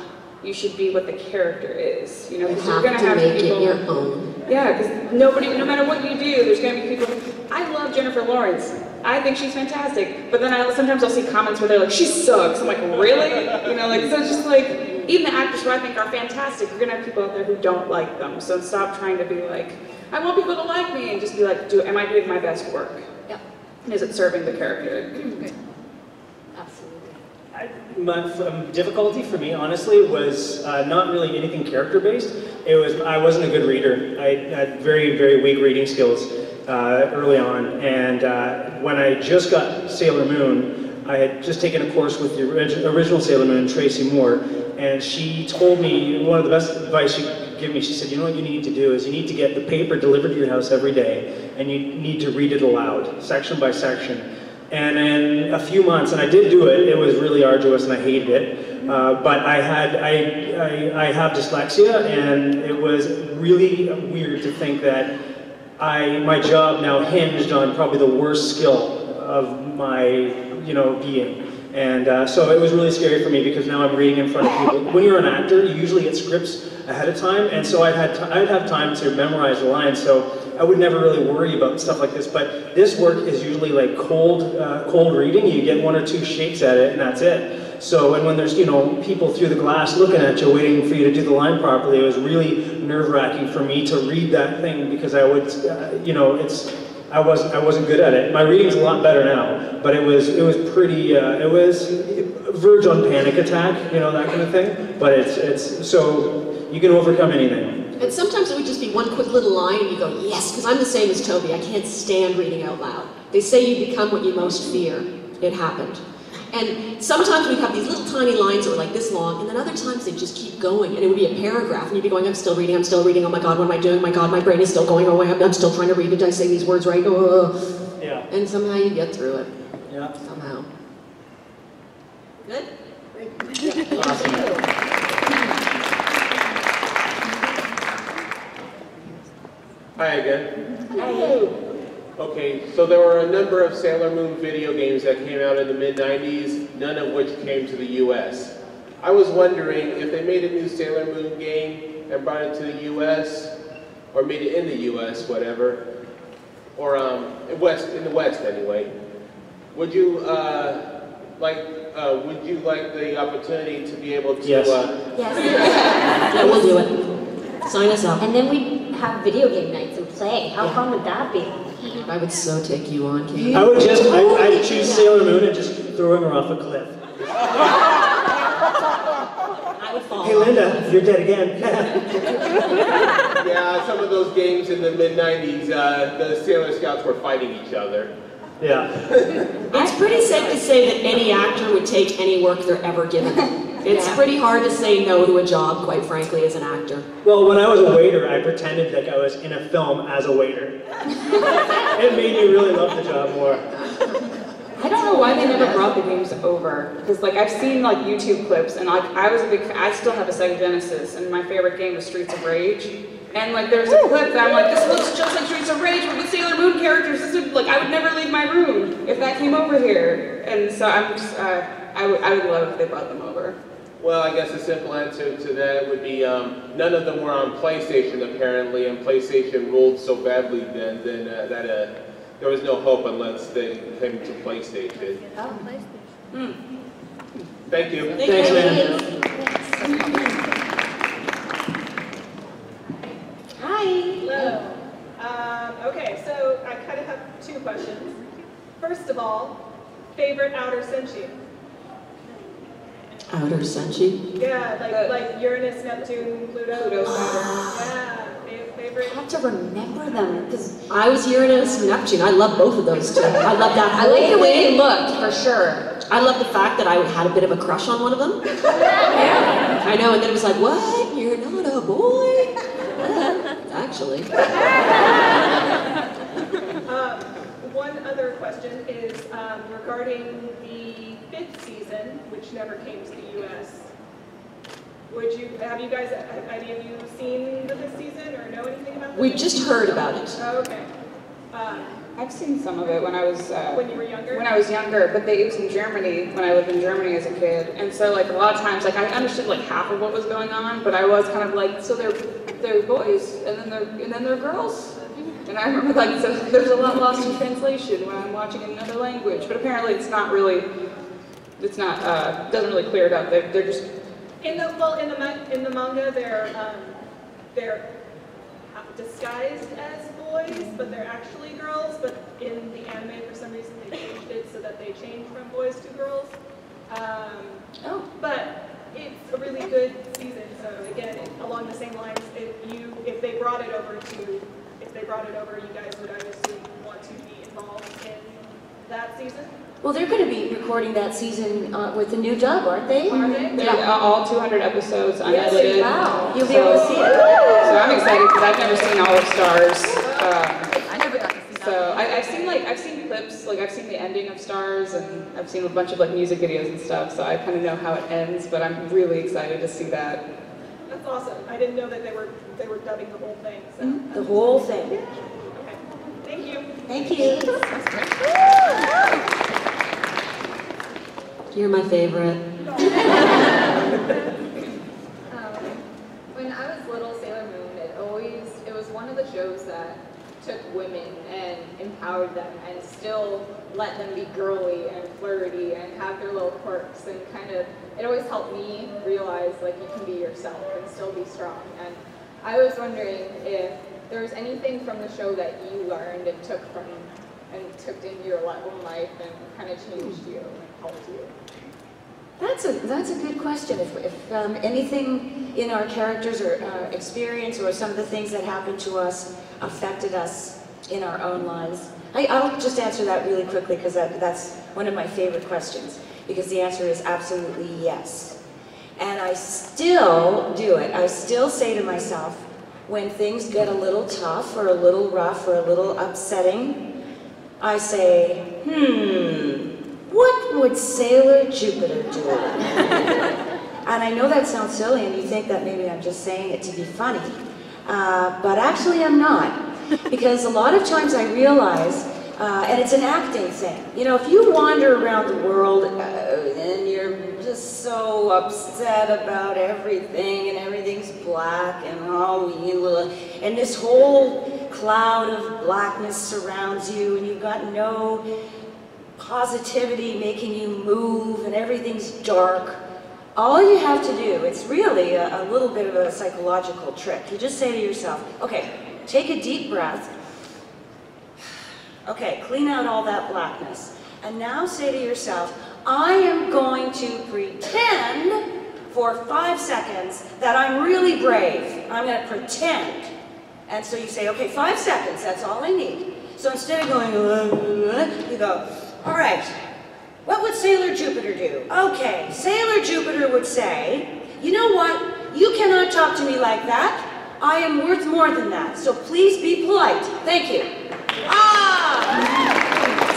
You should be what the character is. You know, because you're gonna have make people. It your own. Yeah, because nobody, no matter what you do, there's gonna be people. I love Jennifer Lawrence. I think she's fantastic. But then sometimes I'll see comments where they're like, she sucks. I'm like, really? You know, like so it's just like. Even the actors who I think are fantastic, you're gonna have people out there who don't like them. So stop trying to be like, I want people to like me, and just be like, am I doing my best work? Yep. And is it serving the character? Absolutely. My difficulty for me, honestly, was not really anything character-based. It was I wasn't a good reader. I had very, very weak reading skills early on, and when I just got Sailor Moon, I had just taken a course with the original Sailor Moon, Tracy Moore, and she told me one of the best advice she could give me. She said, you know what you need to do is you need to get the paper delivered to your house every day, and you need to read it aloud, section by section. And in a few months, and I did do it, it was really arduous and I hated it, but I have dyslexia, and it was really weird to think that my job now hinged on probably the worst skill of my being. And so it was really scary for me because now I'm reading in front of people. When you're an actor, you usually get scripts ahead of time, and so I'd have time to memorize the lines, so I would never really worry about stuff like this. But this work is usually like cold reading. You get one or two shakes at it, and that's it. So, and when there's people through the glass looking at you, waiting for you to do the line properly, it was really nerve-wracking for me to read that thing because I would, I wasn't good at it. My reading's a lot better now, but it was pretty. It was verge on panic attack, that kind of thing. But it's so you can overcome anything. And sometimes it would just be one quick little line, and you go, yes, because I'm the same as Toby. I can't stand reading out loud. They say you become what you most fear. It happened. And sometimes we'd have these little tiny lines that were like this long, and then other times they'd just keep going, and it would be a paragraph, and you'd be going, I'm still reading, oh my God, what am I doing? Oh my God, my brain is still going, oh I'm still trying to read, did I say these words right? Yeah. And somehow you get through it. Yeah. Somehow. Good? Yeah. Awesome. Hi again. Hey. Okay, so there were a number of Sailor Moon video games that came out in the mid-90s, none of which came to the US. I was wondering if they made a new Sailor Moon game and brought it to the US, or made it in the US, whatever, or in the West anyway. Would you like the opportunity to be able to? Yes. Yes. Yeah, we'll do it. Sign us up. And then we have video game nights and play. How fun would that be? I would so take you on, Kate. I'd choose Sailor Moon and just throwing her off a cliff. I would fall. Hey Linda, you're dead again. Yeah, some of those games in the mid-90s, the Sailor Scouts were fighting each other. Yeah. It's pretty safe to say that any actor would take any work they're ever given. It's pretty hard to say no to a job, quite frankly, as an actor. Well, when I was a waiter, I pretended like I was in a film as a waiter. It made me really love the job more. I don't know why they never brought the games over, because like I've seen like YouTube clips, and like I still have a Sega Genesis, and my favorite game was Streets of Rage. And like there's a clip that I'm like, this looks just like Streets of Rage with the Sailor Moon characters. This would I would never leave my room if that came over here. And so I'm just I would love if they brought them over. Well, I guess the simple answer to that would be none of them were on PlayStation apparently, and PlayStation ruled so badly then that there was no hope unless they came to PlayStation. Oh, PlayStation. Thank you. Thanks, man. Hi. Hello. Okay, so I kind of have two questions. First of all, favorite outer senshi? Outer senshi? Yeah, like Uranus, Neptune, Pluto, Saturn. Yeah, favorite. I have to remember them because I was Uranus and Neptune. I love both of those two. I love that. I like the way they looked, for sure. I love the fact that I had a bit of a crush on one of them. I know, and then it was like, what? You're not a boy? Actually. One other question is regarding the 5th season, which never came to the U.S. Have you guys, any of you seen the 5th season or know anything about it? We just heard about it. Oh, okay. I've seen some of it when I was when you were younger. When I was younger, but it was in Germany when I lived in Germany as a kid, and so like a lot of times, like I understood like half of what was going on, but I was kind of like, so they're boys and then they're girls, and I remember like so there's a lot lost in translation when I'm watching in another language, but apparently it's not doesn't really clear it up. They're just in the manga they're disguised as boys, but they're actually girls, but in the anime for some reason they changed it so that they changed from boys to girls. But it's a really good season, so again, along the same lines, if they brought it over, you guys would, I assume, want to be involved in that season? Well, they're going to be recording that season with the new dub, aren't they? Are they? Yeah, all 200 episodes unedited. Yes, wow. You'll be able to see it. So I'm excited because I've never seen all of Stars. I never got to see that. So I've seen clips, like I've seen the ending of Stars, and I've seen a bunch of like music videos and stuff. So I kind of know how it ends, but I'm really excited to see that. That's awesome. I didn't know that they were dubbing the whole thing. So The whole thing. Okay. Thank you. Thank you. You're my favorite. When I was little, Sailor Moon, it was one of the shows that took women and empowered them and still let them be girly and flirty and have their little quirks, and it always helped me realize like you can be yourself and still be strong. And I was wondering if there was anything from the show that you learned and took into your own life and kind of changed you and helped you. That's a good question. If anything in our characters or experience or some of the things that happened to us affected us in our own lives. I'll just answer that really quickly because that's one of my favorite questions, because the answer is absolutely yes. And I still do it. I still say to myself, when things get a little tough or a little rough or a little upsetting, I say, what would Sailor Jupiter do? And I know that sounds silly and you think that maybe I'm just saying it to be funny, but actually I'm not. Because a lot of times I realize, and it's an acting thing, you know, if you wander around the world and you're just so upset about everything and everything's black and and this whole cloud of blackness surrounds you and you've got no positivity making you move and everything's dark, all you have to do, it's really a little bit of a psychological trick. You just say to yourself, okay, take a deep breath. Okay, clean out all that blackness. And now say to yourself, I am going to pretend for 5 seconds that I'm really brave. I'm going to pretend. And so you say, okay, 5 seconds, that's all I need. So instead of going, you go, all right, what would Sailor Jupiter do? Okay, Sailor Jupiter would say, you know what? You cannot talk to me like that. I am worth more than that, so please be polite. Thank you.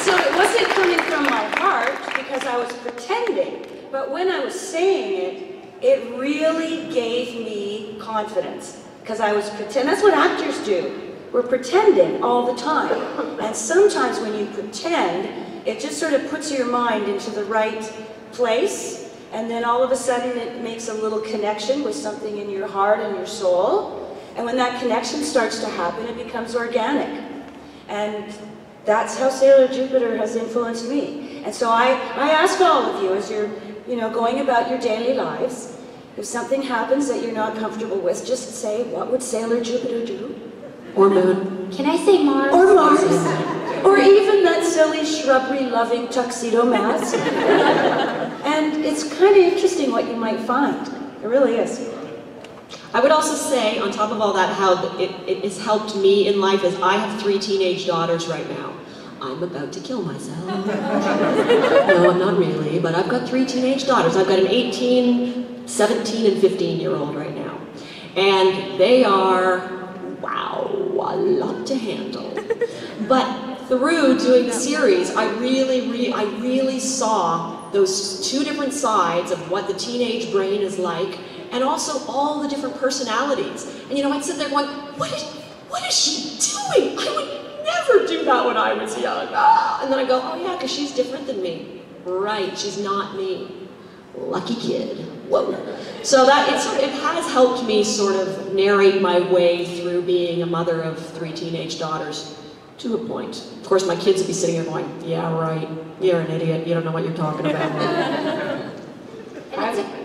So it wasn't coming from my heart because I was pretending, but when I was saying it, it really gave me confidence because I was pretending. That's what actors do. We're pretending all the time. And sometimes when you pretend, it just sort of puts your mind into the right place and then all of a sudden it makes a little connection with something in your heart and your soul. And when that connection starts to happen, it becomes organic. And that's how Sailor Jupiter has influenced me. And so I ask all of you, as you're going about your daily lives, if something happens that you're not comfortable with, just say, what would Sailor Jupiter do? Or Moon. Can I say Mars? Or Mars. Or even that silly shrubbery-loving tuxedo mask. And it's kind of interesting what you might find. It really is. I would also say, on top of all that, how it has helped me in life is I have 3 teenage daughters right now. I'm about to kill myself. No, I'm not really, but I've got 3 teenage daughters. I've got an 18, 17, and 15-year-old right now. And they are, wow, a lot to handle. But through doing the series, I really saw those 2 different sides of what the teenage brain is like, and also all the different personalities. And I'd sit there going, what is she doing? I would never do that when I was young. Ah! And then I go, oh yeah, because she's different than me. Right, she's not me. Lucky kid. Whoa. So it has helped me sort of narrate my way through being a mother of 3 teenage daughters to a point. Of course, my kids would be sitting there going, yeah, right, you're an idiot, you don't know what you're talking about.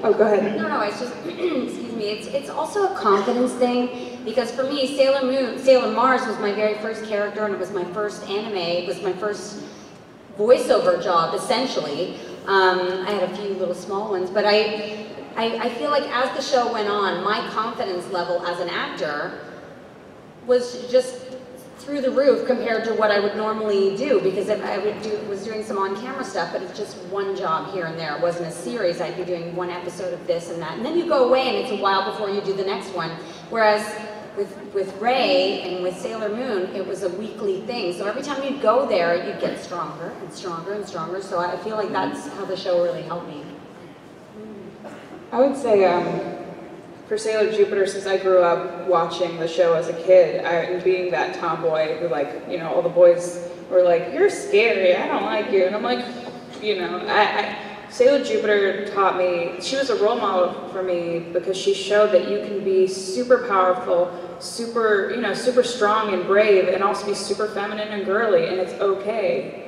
Oh, go ahead. No, it's just, excuse me, it's also a confidence thing, because for me, Sailor Mars was my very first character, and it was my first anime, it was my first voiceover job, essentially. I had a few little small ones, but I feel like as the show went on, my confidence level as an actor was just through the roof compared to what I would normally do, because if I was doing some on-camera stuff, but it's just one job here and there. It wasn't a series. I'd be doing 1 episode of this and that, and then you go away and it's a while before you do the next one. Whereas with Ray and with Sailor Moon, it was a weekly thing. So every time you'd go there, you'd get stronger and stronger and stronger. So I feel like that's how the show really helped me. I would say, for Sailor Jupiter, since I grew up watching the show as a kid, and being that tomboy who, all the boys were like, you're scary, I don't like you. And I'm like, Sailor Jupiter taught me, she was a role model for me because she showed that you can be super powerful, super strong and brave, and also be super feminine and girly, and it's okay.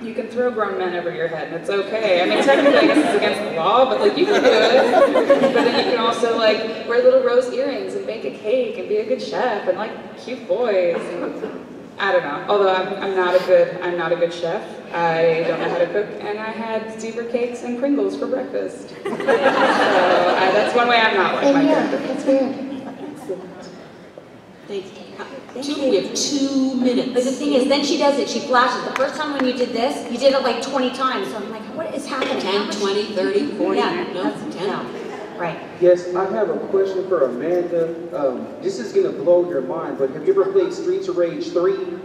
You can throw grown men over your head, and it's okay. I mean, technically, I guess it's against the law, but you can do it. But then you can also wear little rose earrings and bake a cake and be a good chef and cute boys. And, I don't know. Although I'm not a good chef. I don't know how to cook, and I had zebra cakes and Pringles for breakfast. So that's one way I'm not like my character. That's weird. Thank you. We have 2 minutes. But the thing is, then she does it, she flashes. The first time when you did this, you did it 20 times. So I'm like, what is happening? 10, 20, 30, 40, yeah, no, 10. No. Right. Yes, I have a question for Amanda. This is gonna blow your mind, but have you ever played Streets of Rage 3?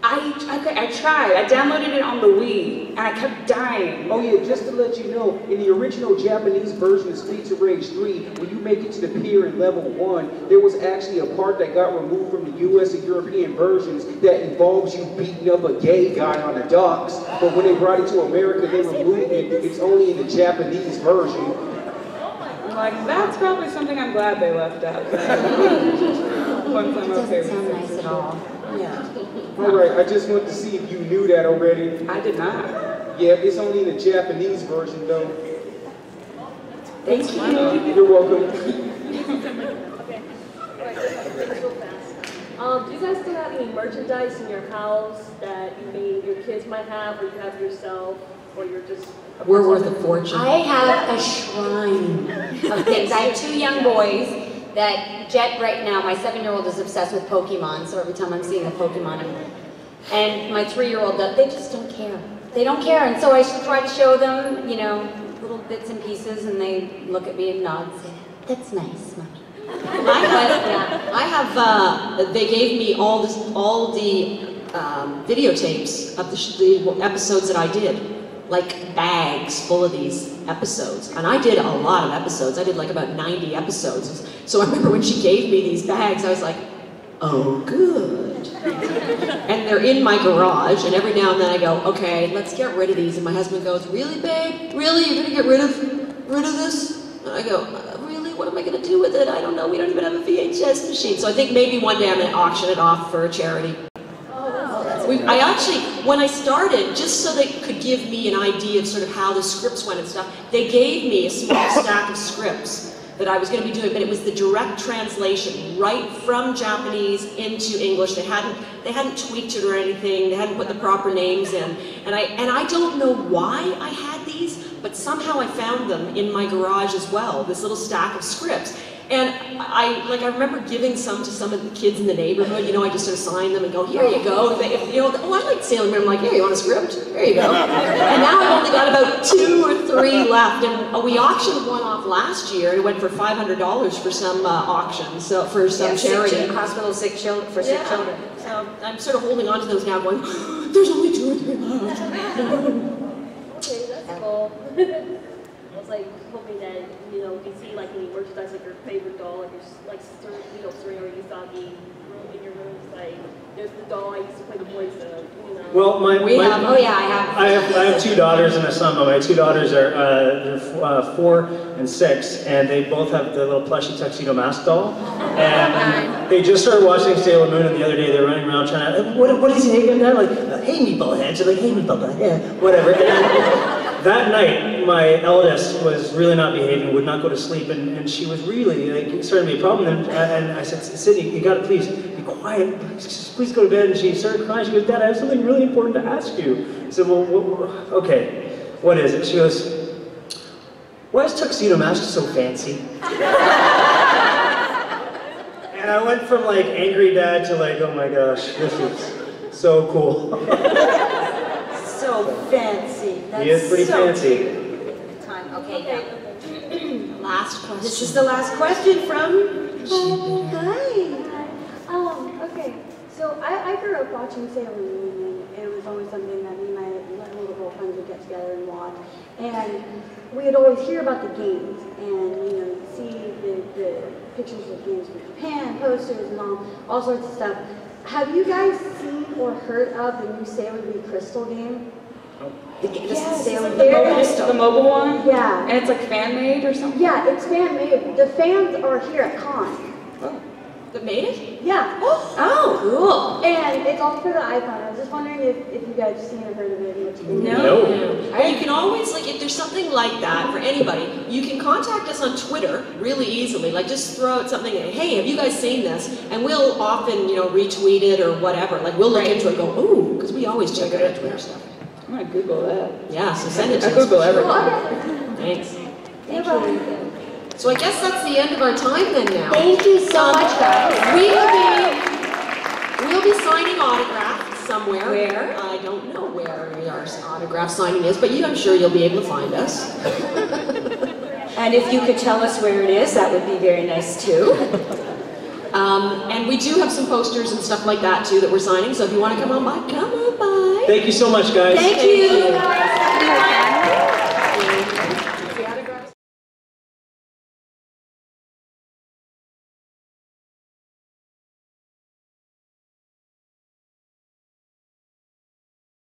I tried. I downloaded it on the Wii, and I kept dying. Oh yeah, just to let you know, in the original Japanese version of Streets of Rage 3, when you make it to the pier in level 1, there was actually a part that got removed from the US and European versions that involves you beating up a gay guy on the docks. But when they brought it to America, they removed it. It's only in the Japanese version. That's probably something I'm glad they left out. Once I'm okay with it. Doesn't sound nice at all. Yeah. Alright, I just want to see if you knew that already. I did not. Yeah, it's only in the Japanese version though. Thank you. You're welcome. Do you guys still have any merchandise in your house that your kids might have, or you have yourself, or you're just... We're worth a fortune. I have a shrine of things. I have 2 young boys that Jet right now, my 7-year-old is obsessed with Pokemon, so every time I'm seeing a Pokemon, and my 3-year-old, they just don't care. They don't care, and so I try to show them, little bits and pieces, and they look at me and nod and say, that's nice, Mommy. I have, they gave me all the videotapes of the episodes that I did. Bags full of these episodes. And I did a lot of episodes. I did about 90 episodes. So I remember when she gave me these bags, I was like, oh, good. print. And they're in my garage, and every now and then I go, okay, let's get rid of these. And my husband goes, really, babe? Really? You're gonna get rid of this? And I go, really? What am I gonna do with it? I don't know. We don't even have a VHS machine. So I think maybe one day I'm gonna auction it off for a charity. I actually, when I started, just so they could give me an idea of sort of how the scripts went and stuff, they gave me a small stack of scripts that I was going to be doing, but it was the direct translation right from Japanese into English. They hadn't tweaked it or anything. They hadn't put the proper names in, and I don't know why I had these, but somehow I found them in my garage as well. This little stack of scripts. And I remember giving some to some of the kids in the neighborhood. You know, I just sort of signed them and go, here you go. If you know, oh, I like Sailor Moon. I'm like, here, you want a script? Here you go. And now I've only got about 2 or 3 left. And we auctioned one off last year. It went for $500 for some auction, so for some charity. Hospital sick children, for sick children. So I'm sort of holding on to those now, going, there's only 2 or 3 left. Okay, that's cool. I was like hoping that, you know, we see like any merchandise, like your favorite doll, like your Serena or Usagi room in your room. It's like, there's the doll I used to play the voice of, you know. Well, I have 2 daughters and a son, but my 2 daughters are they're 4 and 6, and they both have the little plushy Tuxedo Mask doll. And they just started watching Sailor Moon, and the other day they're running around trying to, what is he again? Like, hey meatball heads, like, hey meatball head, yeah, whatever. And that night, my eldest was really not behaving, would not go to sleep, and she was really, like, starting to be a problem. And I said, Sydney, you gotta please be quiet, please go to bed. And she started crying. She goes, Dad, I have something really important to ask you. I said, well, okay, what is it? She goes, why is Tuxedo Mask so fancy? And I went from like angry dad to like, oh my gosh, this is so cool. So fancy. That's He is pretty so fancy. cute. Time. Okay, now. Last question. This is the last question from. Okay. So I grew up watching Sailor Moon, and it was always something that me and my little girlfriends would get together and watch. And we would always hear about the games, and you know, see the pictures of games from Japan, posters, and all sorts of stuff. Have you guys seen or heard of the new Sailor V Crystal game? Yes, Sailor it's V like Crystal. the mobile one? Yeah. And it's like fan-made or something? Yeah, it's fan-made. The fans are here at Con. That made it? Yeah. Oh, cool. And it's all for the iPhone. I was just wondering if you guys have seen or heard of it. No. You can always, like, if there's something like that for anybody, you can contact us on Twitter really easily. Like, just throw out something, hey, have you guys seen this? And we'll often, you know, retweet it or whatever. Like, we'll look into it and go, ooh, because we always check out our Twitter stuff. I'm gonna Google that. Yeah, so send it to us. I Google everything. Thanks. Thank you. So I guess that's the end of our time then now. Thank you so much, guys. We'll be signing autographs somewhere. Where? I don't know where our autograph signing is, but I'm sure you'll be able to find us. And if you could tell us where it is, that would be very nice too. And we do have some posters and stuff like that too that we're signing, so if you want to come on by, come on by. Thank you so much, guys. Thank you.